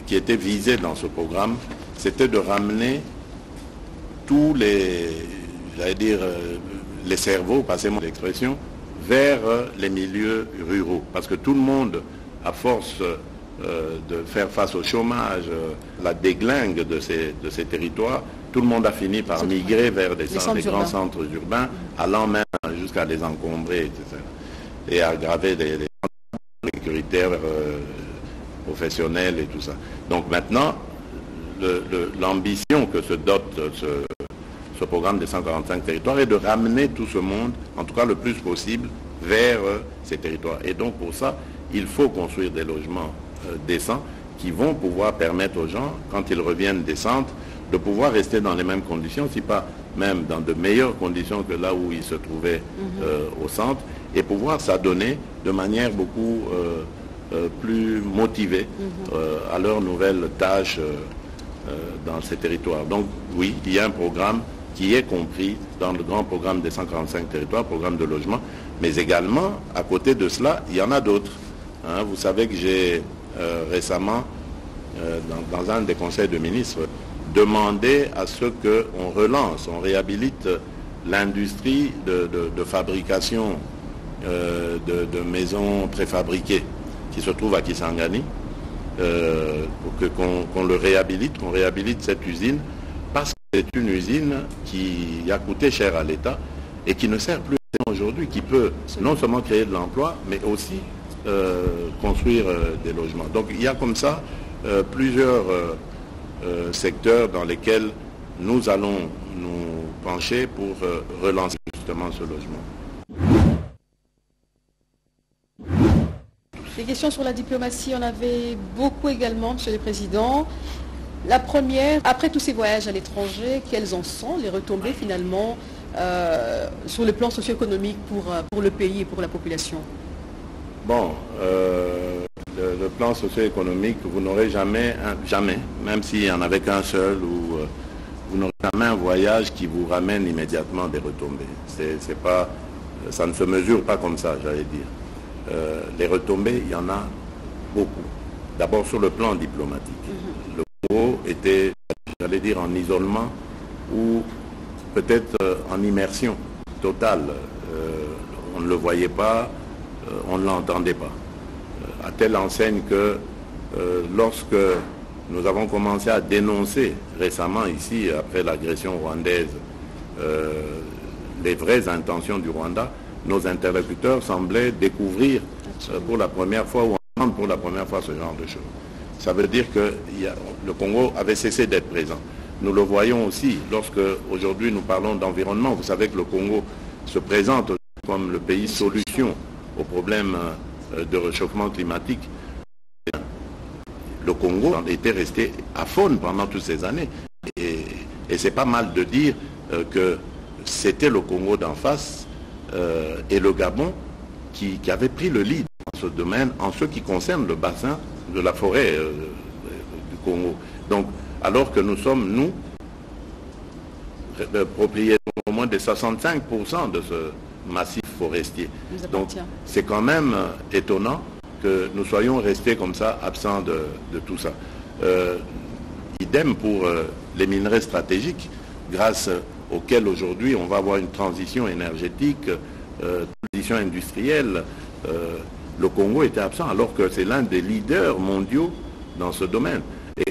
qui était visé dans ce programme, c'était de ramener tous les, j'allais dire, les cerveaux, passez-moi l'expression, vers les milieux ruraux. Parce que tout le monde, à force de faire face au chômage, la déglingue de ces territoires, tout le monde a fini par migrer vers des grands centres urbains, allant même jusqu'à les encombrer, etc. Et aggraver les sécuritaires professionnels et tout ça. Donc maintenant, l'ambition que se dote ce programme des 145 territoires est de ramener tout ce monde, en tout cas le plus possible, vers ces territoires. Et donc pour ça, il faut construire des logements décents qui vont pouvoir permettre aux gens, quand ils reviennent des centres, de pouvoir rester dans les mêmes conditions, si pas même dans de meilleures conditions que là où ils se trouvaient au centre, et pouvoir s'adonner de manière beaucoup plus motivée à leurs nouvelles tâches dans ces territoires. Donc oui, il y a un programme qui est compris dans le grand programme des 145 territoires, programme de logement, mais également, à côté de cela, il y en a d'autres. Hein, vous savez que j'ai récemment, dans un des conseils de ministres, demandé à ce qu'on relance, on réhabilite l'industrie de fabrication de maisons préfabriquées qui se trouve à Kisangani, pour qu'on le réhabilite, qu'on réhabilite cette usine, parce que c'est une usine qui a coûté cher à l'État et qui ne sert plus aujourd'hui, qui peut non seulement créer de l'emploi, mais aussi construire des logements. Donc il y a comme ça plusieurs secteurs dans lesquels nous allons nous pencher pour relancer justement ce logement. Des questions sur la diplomatie, on avait beaucoup également, Monsieur le Président. La première, après tous ces voyages à l'étranger, quelles en sont les retombées finalement sur le plan socio-économique pour le pays et pour la population? Bon, le plan socio-économique, vous n'aurez jamais, même s'il n'y en avait qu'un seul, ou vous n'aurez jamais un voyage qui vous ramène immédiatement des retombées. C'est pas, ça ne se mesure pas comme ça, j'allais dire. Les retombées, il y en a beaucoup. D'abord sur le plan diplomatique. Le Congo était, j'allais dire, en isolement ou peut-être en immersion totale. On ne le voyait pas, on ne l'entendait pas. À telle enseigne que lorsque nous avons commencé à dénoncer récemment ici, après l'agression rwandaise, les vraies intentions du Rwanda, nos interlocuteurs semblaient découvrir pour la première fois ou entendre pour la première fois ce genre de choses. Ça veut dire que le Congo avait cessé d'être présent. Nous le voyons aussi lorsque aujourd'hui nous parlons d'environnement. Vous savez que le Congo se présente comme le pays solution aux problèmes de réchauffement climatique. Le Congo était resté aphone pendant toutes ces années. Et c'est pas mal de dire que c'était le Congo d'en face et le Gabon qui avait pris le lead dans ce domaine en ce qui concerne le bassin de la forêt du Congo. Donc, alors que nous sommes, nous, propriétaires au moins de 65% de ce massif forestier. Donc, c'est quand même étonnant que nous soyons restés comme ça, absents de tout ça. Idem pour les minerais stratégiques, grâce auquel aujourd'hui on va avoir une transition énergétique, transition industrielle. Le Congo était absent alors que c'est l'un des leaders mondiaux dans ce domaine.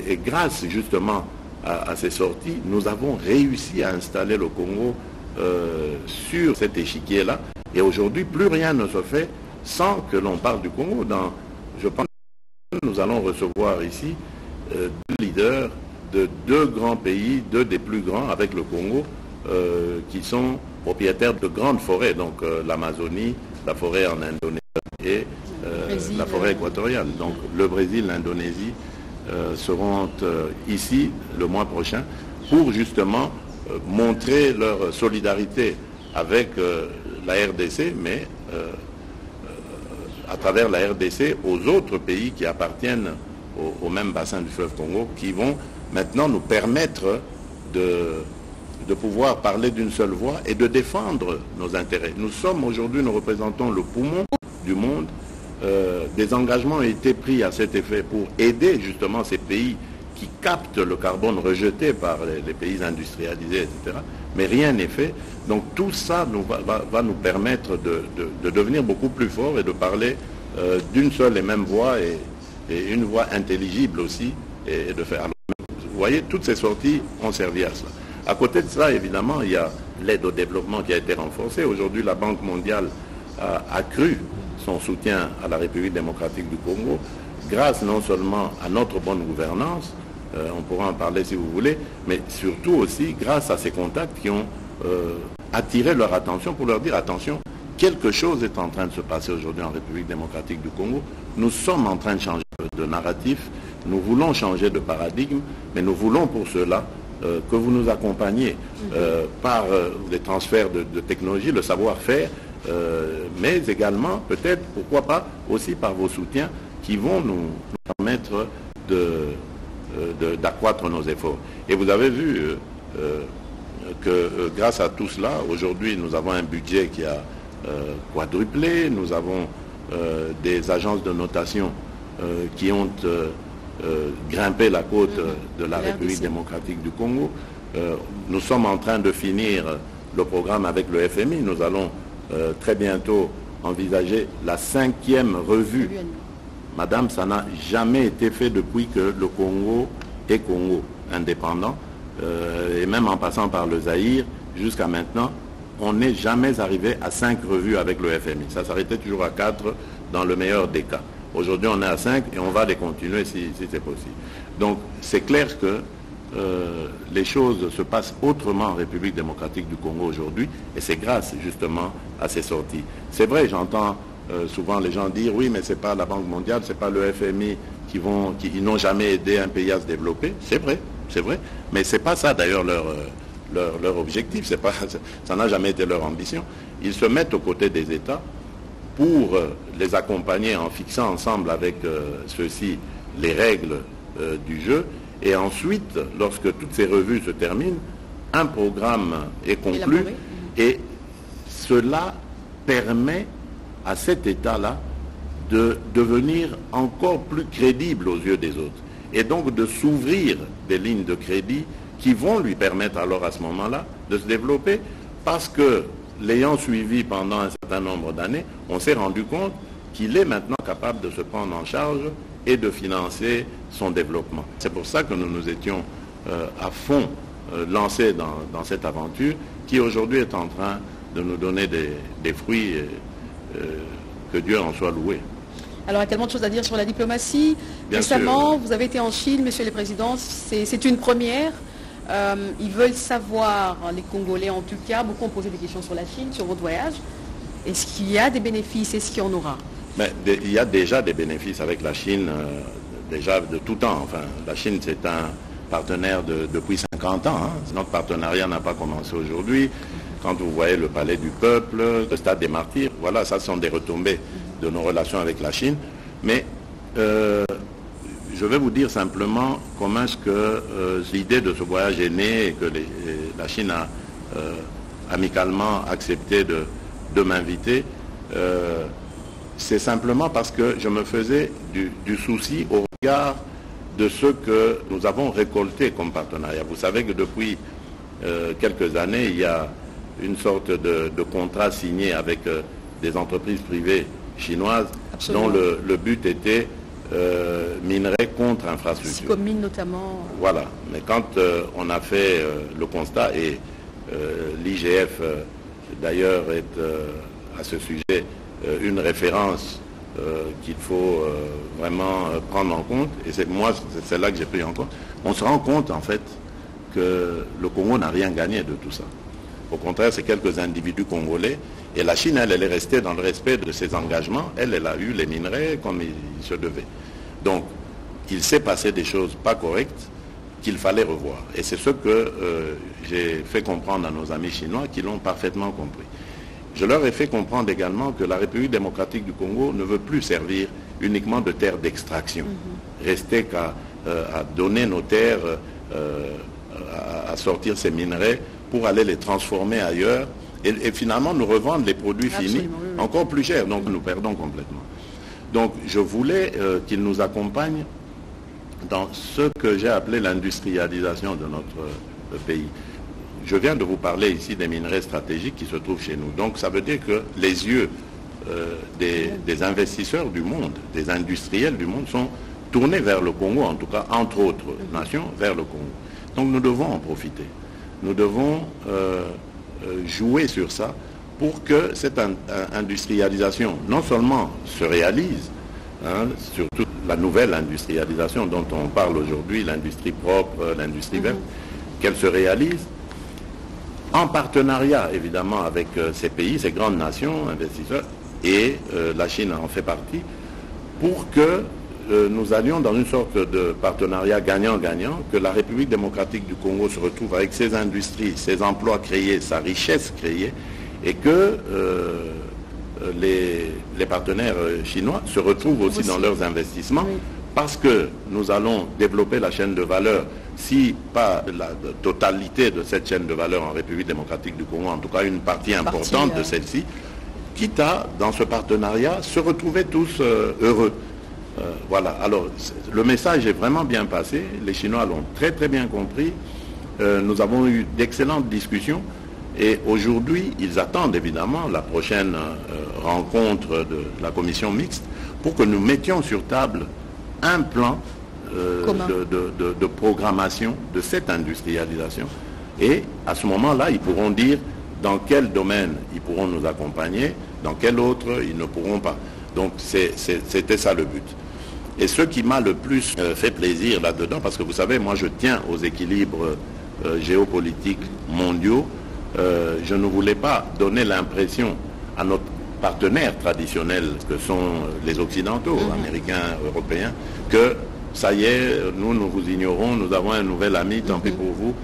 Et grâce justement à ces sorties, nous avons réussi à installer le Congo sur cet échiquier-là. Et aujourd'hui, plus rien ne se fait sans que l'on parle du Congo. Je pense que nous allons recevoir ici deux leaders de deux grands pays, deux des plus grands avec le Congo, qui sont propriétaires de grandes forêts, donc l'Amazonie, la forêt en Indonésie et la forêt équatoriale. Donc le Brésil, l'Indonésie seront ici le mois prochain pour justement montrer leur solidarité avec la RDC, mais à travers la RDC aux autres pays qui appartiennent au même bassin du fleuve Congo, qui vont maintenant nous permettre de pouvoir parler d'une seule voix et de défendre nos intérêts. Nous sommes aujourd'hui, nous représentons le poumon du monde. Des engagements ont été pris à cet effet pour aider justement ces pays qui captent le carbone rejeté par les pays industrialisés, etc. Mais rien n'est fait. Donc tout ça va nous permettre de devenir beaucoup plus forts et de parler d'une seule et même voix et une voix intelligible aussi et de faire. Alors, vous voyez, toutes ces sorties ont servi à cela. À côté de ça, évidemment, il y a l'aide au développement qui a été renforcée. Aujourd'hui, la Banque mondiale a accru son soutien à la République démocratique du Congo, grâce non seulement à notre bonne gouvernance, on pourra en parler si vous voulez, mais surtout aussi grâce à ces contacts qui ont attiré leur attention pour leur dire attention, quelque chose est en train de se passer aujourd'hui en République démocratique du Congo. Nous sommes en train de changer de narratif, nous voulons changer de paradigme, mais nous voulons pour cela que vous nous accompagniez par les transferts de technologie, le savoir-faire, mais également, peut-être, pourquoi pas, aussi par vos soutiens qui vont nous permettre d'accroître nos efforts. Et vous avez vu que grâce à tout cela, aujourd'hui, nous avons un budget qui a quadruplé, nous avons des agences de notation qui ont grimpé la côte de la République démocratique du Congo. Nous sommes en train de finir le programme avec le FMI. Nous allons très bientôt envisager la 5e revue. Madame, ça n'a jamais été fait depuis que le Congo est Congo indépendant, et même en passant par le Zaïre, jusqu'à maintenant, on n'est jamais arrivé à 5 revues avec le FMI. Ça s'arrêtait toujours à 4 dans le meilleur des cas. Aujourd'hui, on est à 5 et on va les continuer si c'est possible. Donc, c'est clair que les choses se passent autrement en République démocratique du Congo aujourd'hui, et c'est grâce justement à ces sorties. C'est vrai, j'entends souvent les gens dire oui, mais c'est pas la Banque mondiale, c'est pas le FMI qui n'ont jamais aidé un pays à se développer. C'est vrai, mais c'est pas ça d'ailleurs leur objectif, ça n'a jamais été leur ambition. Ils se mettent aux côtés des États pour les accompagner en fixant ensemble avec ceux-ci les règles du jeu. Et ensuite, lorsque toutes ces revues se terminent, un programme est conclu et cela permet à cet État-là de devenir encore plus crédible aux yeux des autres et donc de s'ouvrir des lignes de crédit qui vont lui permettre alors à ce moment-là de se développer, parce que l'ayant suivi pendant un certain nombre d'années, on s'est rendu compte qu'il est maintenant capable de se prendre en charge et de financer son développement. C'est pour ça que nous nous étions à fond lancés dans cette aventure qui aujourd'hui est en train de nous donner des fruits, que Dieu en soit loué. Alors, il y a tellement de choses à dire sur la diplomatie. Récemment, vous avez été en Chine, Monsieur le Président, c'est une première. Ils veulent savoir, les Congolais en tout cas, beaucoup ont posé des questions sur la Chine, sur votre voyage. Est-ce qu'il y a des bénéfices? Est-ce qu'il y en aura? Mais il y a déjà des bénéfices avec la Chine, déjà de tout temps. Enfin, la Chine, c'est un partenaire depuis 50 ans. Hein. Notre partenariat n'a pas commencé aujourd'hui. Quand vous voyez le Palais du Peuple, le Stade des Martyrs, voilà, ça sont des retombées de nos relations avec la Chine. Mais je vais vous dire simplement comment est-ce que l'idée de ce voyage est née et que la Chine a amicalement accepté de m'inviter. C'est simplement parce que je me faisais du souci au regard de ce que nous avons récolté comme partenariat. Vous savez que depuis quelques années, il y a une sorte de contrat signé avec des entreprises privées chinoises. Absolument. Dont le but était minerai contre infrastructure. Sicomine notamment. Voilà. Mais quand on a fait le constat, et l'IGF d'ailleurs est à ce sujet une référence qu'il faut vraiment prendre en compte, et c'est là que j'ai pris en compte, on se rend compte en fait que le Congo n'a rien gagné de tout ça. Au contraire, c'est quelques individus congolais, et la Chine, elle est restée dans le respect de ses engagements, elle a eu les minerais comme il se devait. Donc, il s'est passé des choses pas correctes qu'il fallait revoir. Et c'est ce que j'ai fait comprendre à nos amis chinois qui l'ont parfaitement compris. Je leur ai fait comprendre également que la République démocratique du Congo ne veut plus servir uniquement de terre d'extraction. Rester qu'à donner nos terres, à sortir ces minerais pour aller les transformer ailleurs et finalement nous revendre les produits finis encore plus chers. Donc nous perdons complètement. Donc je voulais qu'ils nous accompagnent dans ce que j'ai appelé l'industrialisation de notre pays. Je viens de vous parler ici des minerais stratégiques qui se trouvent chez nous. Donc ça veut dire que les yeux des investisseurs du monde, des industriels du monde sont tournés vers le Congo, en tout cas entre autres nations, vers le Congo. Donc nous devons en profiter. Nous devons jouer sur ça pour que cette industrialisation non seulement se réalise, surtout la nouvelle industrialisation dont on parle aujourd'hui, l'industrie propre, l'industrie verte, qu'elle se réalise en partenariat évidemment avec ces pays, ces grandes nations, investisseurs, et la Chine en fait partie, pour que nous allions dans une sorte de partenariat gagnant-gagnant, que la République démocratique du Congo se retrouve avec ses industries, ses emplois créés, sa richesse créée, et que les partenaires chinois se retrouvent aussi dans leurs investissements, parce que nous allons développer la chaîne de valeur, si pas la totalité de cette chaîne de valeur en République démocratique du Congo, en tout cas une partie importante de celle-ci, quitte à, dans ce partenariat, se retrouver tous heureux. Voilà, alors le message est vraiment bien passé, les Chinois l'ont très très bien compris, nous avons eu d'excellentes discussions, et aujourd'hui ils attendent évidemment la prochaine rencontre de la commission mixte pour que nous mettions sur table un plan de programmation de cette industrialisation, et à ce moment-là ils pourront dire dans quel domaine ils pourront nous accompagner, dans quel autre ils ne pourront pas. Donc c'était ça le but. Et ce qui m'a le plus fait plaisir là-dedans, parce que vous savez, moi je tiens aux équilibres géopolitiques mondiaux, je ne voulais pas donner l'impression à notre partenaires traditionnels que sont les Occidentaux, Américains, Européens, que ça y est, nous vous ignorons, nous avons un nouvel ami, tant pis pour vous.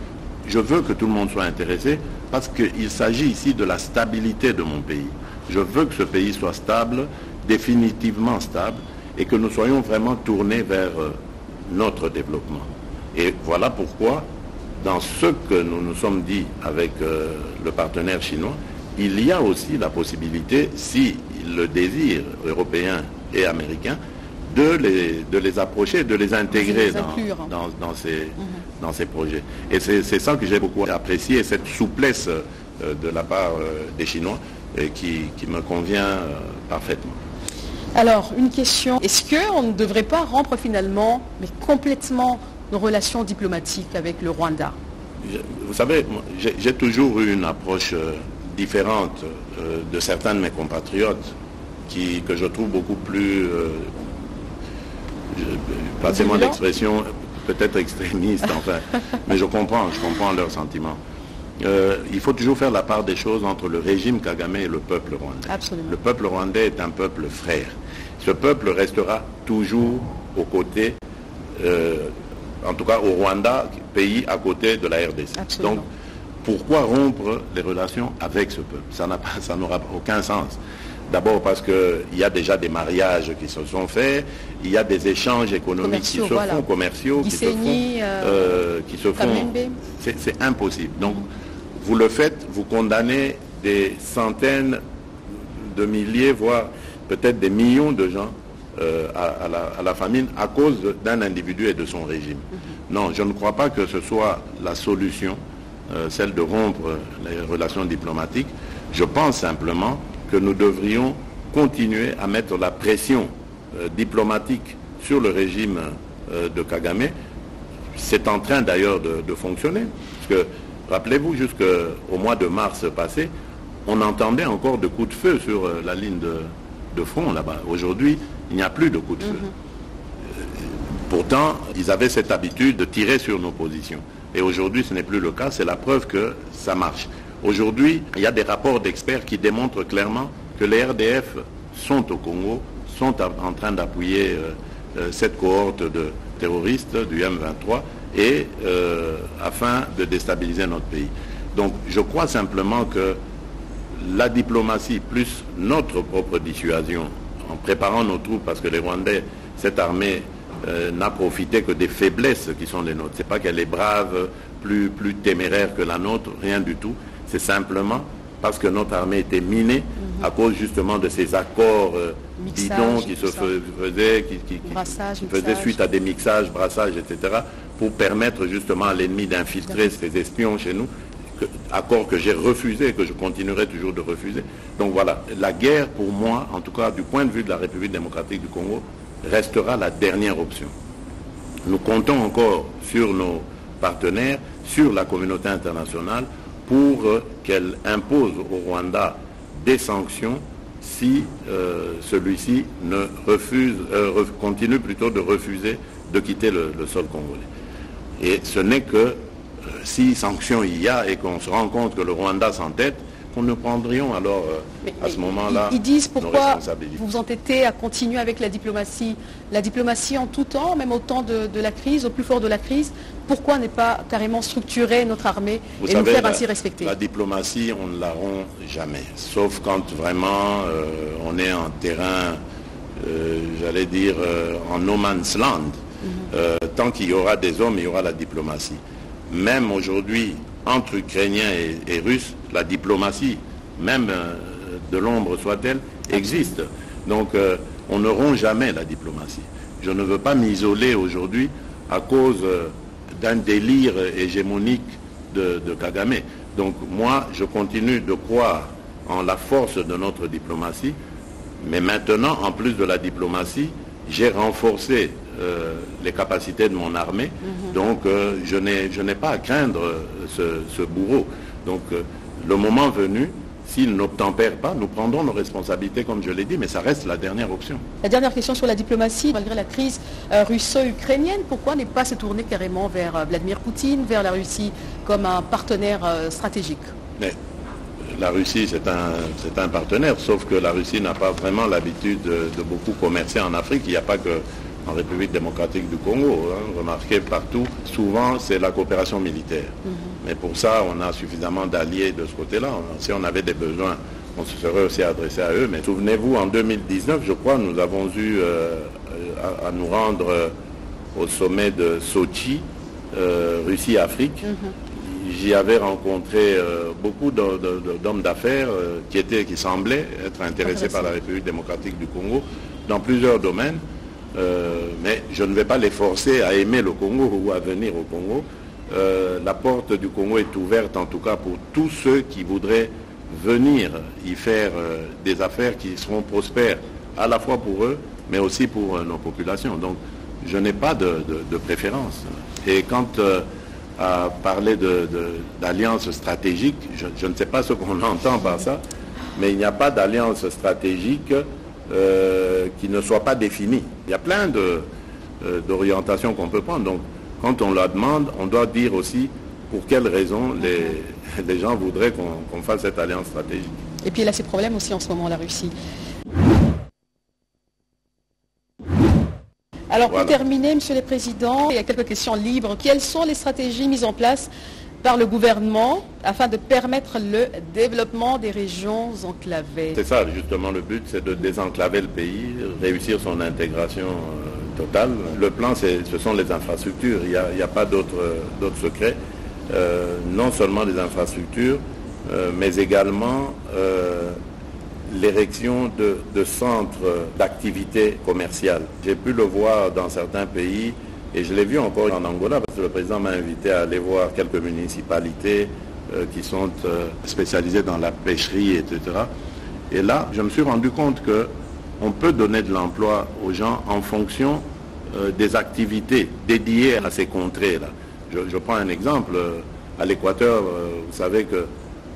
Je veux que tout le monde soit intéressé parce qu'il s'agit ici de la stabilité de mon pays. Je veux que ce pays soit stable, définitivement stable, et que nous soyons vraiment tournés vers notre développement. Et voilà pourquoi, dans ce que nous nous sommes dit avec le partenaire chinois, il y a aussi la possibilité, s'ils le désirent, européens et américains, de les approcher, de les intégrer dans ces projets. Et c'est ça que j'ai beaucoup apprécié, cette souplesse de la part des Chinois, et qui me convient parfaitement. Alors, une question, est-ce qu'on ne devrait pas rompre finalement, mais complètement, nos relations diplomatiques avec le Rwanda? Vous savez, j'ai toujours eu une approche différente de certains de mes compatriotes que je trouve beaucoup plus, passez-moi l'expression, peut-être extrémiste, enfin, mais je comprends leurs sentiments. Il faut toujours faire la part des choses entre le régime Kagame et le peuple rwandais. Absolument. Le peuple rwandais est un peuple frère. Ce peuple restera toujours aux côtés, en tout cas au Rwanda, pays à côté de la RDC. Absolument. Donc, pourquoi rompre les relations avec ce peuple? Ça n'aura aucun sens. D'abord parce qu'il y a déjà des mariages qui se sont faits, il y a des échanges économiques qui se font, commerciaux, qui se font. C'est impossible. Donc, vous le faites, vous condamnez des centaines de milliers, voire peut-être des millions de gens à la famine à cause d'un individu et de son régime. Non, je ne crois pas que ce soit la solution celle de rompre les relations diplomatiques. Je pense simplement que nous devrions continuer à mettre la pression diplomatique sur le régime de Kagame. C'est en train d'ailleurs de fonctionner. Parce que, rappelez-vous, jusqu'au mois de mars passé, on entendait encore de coups de feu sur la ligne de front là-bas. Aujourd'hui, il n'y a plus de coups de feu. Pourtant, ils avaient cette habitude de tirer sur nos positions. Et aujourd'hui, ce n'est plus le cas. C'est la preuve que ça marche. Aujourd'hui, il y a des rapports d'experts qui démontrent clairement que les RDF sont au Congo, sont en train d'appuyer cette cohorte de terroristes du M23 et afin de déstabiliser notre pays. Donc, je crois simplement que la diplomatie plus notre propre dissuasion, en préparant nos troupes, parce que les Rwandais, cette armée n'a profité que des faiblesses qui sont les nôtres. Ce n'est pas qu'elle est brave, plus téméraire que la nôtre, rien du tout. C'est simplement parce que notre armée était minée à cause justement de ces accords bidons qui se faisaient, qui faisaient suite à des mixages, brassages, etc., pour permettre justement à l'ennemi d'infiltrer ses espions chez nous, accord que j'ai refusé et que je continuerai toujours de refuser. Donc voilà, la guerre pour moi, en tout cas du point de vue de la République démocratique du Congo, restera la dernière option. Nous comptons encore sur nos partenaires, sur la communauté internationale, pour qu'elle impose au Rwanda des sanctions si celui-ci ne continue plutôt de refuser de quitter le sol congolais. Et ce n'est que si sanctions il y a et qu'on se rend compte que le Rwanda s'entête, qu'on nous prendrions alors à ce moment-là ils disent nos pourquoi responsabilités. vous vous entêtez à continuer avec la diplomatie en tout temps, même au temps de la crise, au plus fort de la crise. Pourquoi ne pas carrément structurer notre armée et nous faire ainsi respecter? La diplomatie, on ne la rompt jamais, sauf quand vraiment on est en terrain, j'allais dire, en no man's land. Tant qu'il y aura des hommes, il y aura la diplomatie. Même aujourd'hui, entre Ukrainiens et Russes, la diplomatie, même de l'ombre soit-elle, existe. Donc on ne rompt jamais la diplomatie. Je ne veux pas m'isoler aujourd'hui à cause d'un délire hégémonique de Kagame. Donc moi, je continue de croire en la force de notre diplomatie, mais maintenant, en plus de la diplomatie, j'ai renforcé les capacités de mon armée, donc je n'ai pas à craindre ce bourreau. Donc le moment venu, s'il n'obtempère pas, nous prendrons nos responsabilités, comme je l'ai dit, mais ça reste la dernière option. La dernière question sur la diplomatie, malgré la crise russo-ukrainienne, pourquoi ne pas se tourner carrément vers Vladimir Poutine, vers la Russie comme un partenaire stratégique? Mais la Russie, c'est un partenaire, sauf que la Russie n'a pas vraiment l'habitude de beaucoup commercer en Afrique. Il n'y a pas que en République démocratique du Congo, remarquez partout, souvent c'est la coopération militaire. Mais pour ça, on a suffisamment d'alliés de ce côté-là. Si on avait des besoins, on se serait aussi adressé à eux. Mais souvenez-vous, en 2019, je crois, nous avons eu à nous rendre au sommet de Sochi, Russie-Afrique. J'y avais rencontré beaucoup d'hommes d'affaires qui semblaient être intéressés par la République démocratique du Congo dans plusieurs domaines. Mais je ne vais pas les forcer à aimer le Congo ou à venir au Congo. La porte du Congo est ouverte en tout cas pour tous ceux qui voudraient venir y faire des affaires qui seront prospères à la fois pour eux mais aussi pour nos populations. Donc je n'ai pas de préférence. Et quant à parler d'alliance stratégique, je ne sais pas ce qu'on entend par ça, mais il n'y a pas d'alliance stratégique qui ne soit pas définie. Il y a plein d'orientations qu'on peut prendre. Donc, quand on la demande, on doit dire aussi pour quelles raisons les gens voudraient qu'on fasse cette alliance stratégique. Et puis, il a ses problèmes aussi en ce moment, la Russie. Alors, pour terminer, Monsieur le Président, il y a quelques questions libres. Quelles sont les stratégies mises en place par le gouvernement afin de permettre le développement des régions enclavées? C'est ça, justement, le but, c'est de désenclaver le pays, réussir son intégration totale. Le plan, ce sont les infrastructures. Il n'y a pas d'autres secrets. Non seulement les infrastructures, mais également l'érection de centres d'activité commerciale. J'ai pu le voir dans certains pays Et je l'ai vu encore en Angola, parce que le président m'a invité à aller voir quelques municipalités qui sont spécialisées dans la pêcherie, etc. Et là, je me suis rendu compte qu'on peut donner de l'emploi aux gens en fonction des activités dédiées à ces contrées-là. Je prends un exemple. À l'Équateur, vous savez que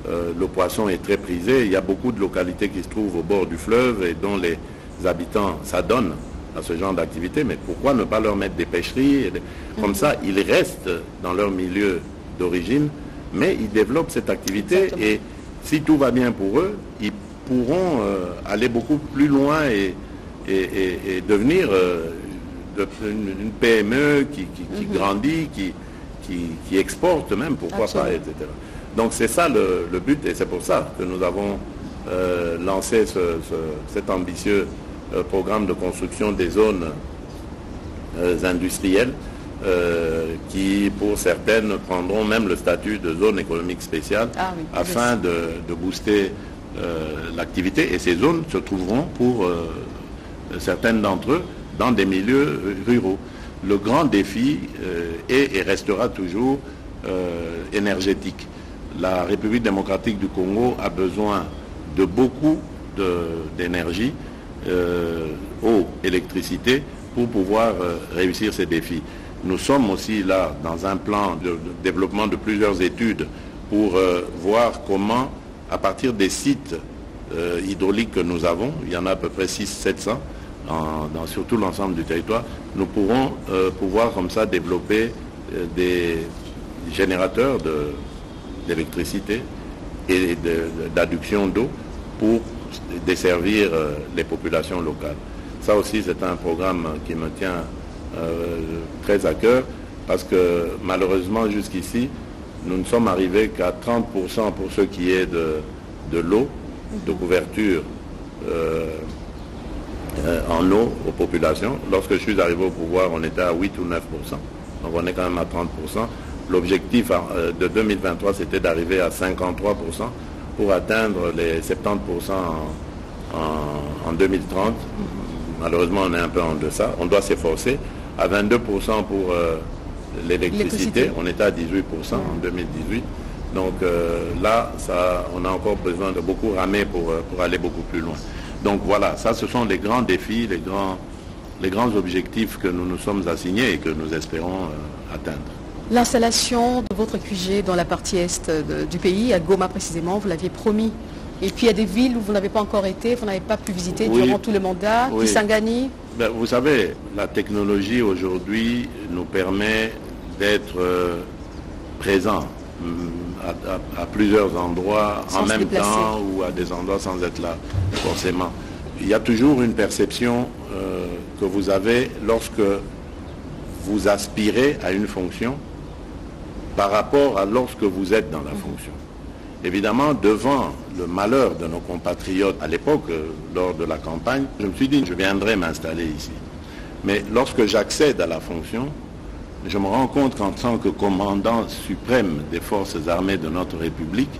le poisson est très prisé. Il y a beaucoup de localités qui se trouvent au bord du fleuve et dont les habitants s'adonnent à ce genre d'activité. Mais pourquoi ne pas leur mettre des pêcheries? Comme ça, ils restent dans leur milieu d'origine, mais ils développent cette activité. Exactement. Et si tout va bien pour eux, ils pourront aller beaucoup plus loin et devenir une PME qui grandit, qui exporte même, pourquoi Absolument. Pas, etc. Donc c'est ça le but, et c'est pour ça que nous avons lancé cet ambitieux programme de construction des zones industrielles qui, pour certaines, prendront même le statut de zone économique spéciale afin de booster l'activité. Et ces zones se trouveront, pour certaines d'entre eux, dans des milieux ruraux. Le grand défi est et restera toujours énergétique. La République démocratique du Congo a besoin de beaucoup d'énergie, eau, électricité, pour pouvoir réussir ces défis. Nous sommes aussi là dans un plan de développement de plusieurs études pour voir comment, à partir des sites hydrauliques que nous avons, il y en a à peu près 600-700 sur tout l'ensemble du territoire, nous pourrons pouvoir comme ça développer des générateurs d'électricité et d'adduction d'eau pour desservir les populations locales. Ça aussi, c'est un programme qui me tient très à cœur, parce que malheureusement jusqu'ici, nous ne sommes arrivés qu'à 30% pour ce qui est de l'eau, de couverture en eau aux populations. Lorsque je suis arrivé au pouvoir, on était à 8 ou 9%. Donc on est quand même à 30%. L'objectif de 2023, c'était d'arriver à 53% pour atteindre les 70% en 2030. Malheureusement, on est un peu en deçà. On doit s'efforcer. À 22% pour l'électricité, on était à 18% en 2018. Donc là, on a encore besoin de beaucoup ramer pour aller beaucoup plus loin. Donc voilà, ça, ce sont les grands défis, les grands objectifs que nous nous sommes assignés et que nous espérons atteindre. L'installation de votre QG dans la partie est du pays, à Goma précisément, vous l'aviez promis. Et puis il y a des villes où vous n'avez pas encore été, vous n'avez pas pu visiter durant tout le mandat, Kisangani. Vous savez, la technologie aujourd'hui nous permet d'être présents à plusieurs endroits en même temps, ou à des endroits sans être là forcément. Il y a toujours une perception que vous avez lorsque vous aspirez à une fonction par rapport à lorsque vous êtes dans la fonction. Évidemment, devant le malheur de nos compatriotes à l'époque, lors de la campagne, je me suis dit, je viendrai m'installer ici. Mais lorsque j'accède à la fonction, je me rends compte qu'en tant que commandant suprême des forces armées de notre République,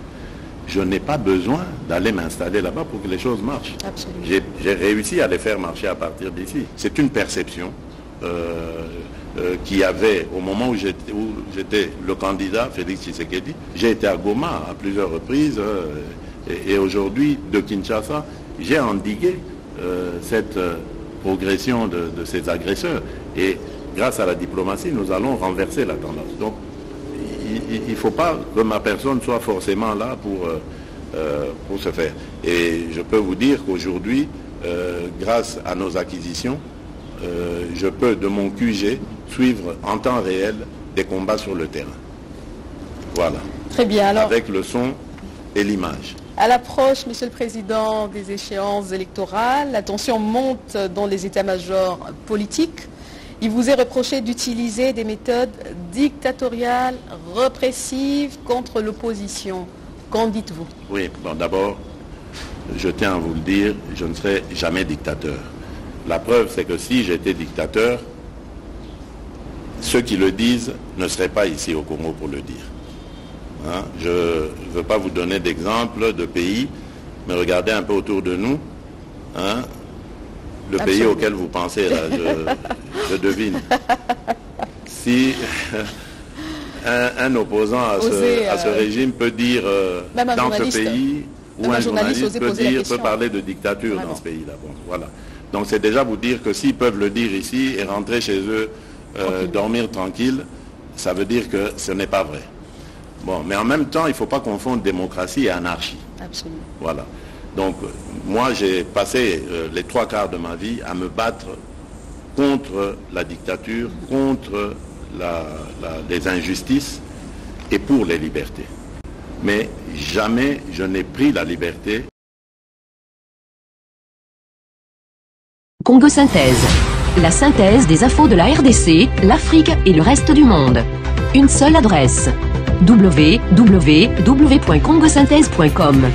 je n'ai pas besoin d'aller m'installer là-bas pour que les choses marchent. J'ai réussi à les faire marcher à partir d'ici. C'est une perception qu'il y avait au moment où j'étais le candidat Félix Tshisekedi. J'ai été à Goma à plusieurs reprises et aujourd'hui, de Kinshasa, j'ai endigué cette progression de ces agresseurs. Et grâce à la diplomatie, nous allons renverser la tendance. Donc, il ne faut pas que ma personne soit forcément là pour ce faire. Et je peux vous dire qu'aujourd'hui, grâce à nos acquisitions, je peux, de mon QG, suivre en temps réel des combats sur le terrain. Voilà. Très bien. Alors, avec le son et l'image. À l'approche, Monsieur le Président, des échéances électorales, la tension monte dans les états-majors politiques. Il vous est reproché d'utiliser des méthodes dictatoriales, répressives contre l'opposition. Qu'en dites-vous? Oui, bon, d'abord, je tiens à vous le dire, je ne serai jamais dictateur. La preuve, c'est que si j'étais dictateur, ceux qui le disent ne seraient pas ici au Congo pour le dire. Hein? Je ne veux pas vous donner d'exemples de pays, mais regardez un peu autour de nous. Hein? Le pays auquel vous pensez, là, je devine. si un opposant à ce régime peut dire dans ce pays, ou un journaliste peut parler de dictature dans ce pays-là. Bon, voilà. Donc c'est déjà vous dire que s'ils peuvent le dire ici et rentrer chez eux, dormir tranquille, ça veut dire que ce n'est pas vrai. Bon, mais en même temps, il ne faut pas confondre démocratie et anarchie. Absolument. Voilà. Donc, moi, j'ai passé les 3/4 de ma vie à me battre contre la dictature, contre les injustices et pour les libertés. Mais jamais je n'ai pris la liberté. Congo Synthèse. La synthèse des infos de la RDC, l'Afrique et le reste du monde. Une seule adresse. www.congosynthèse.com.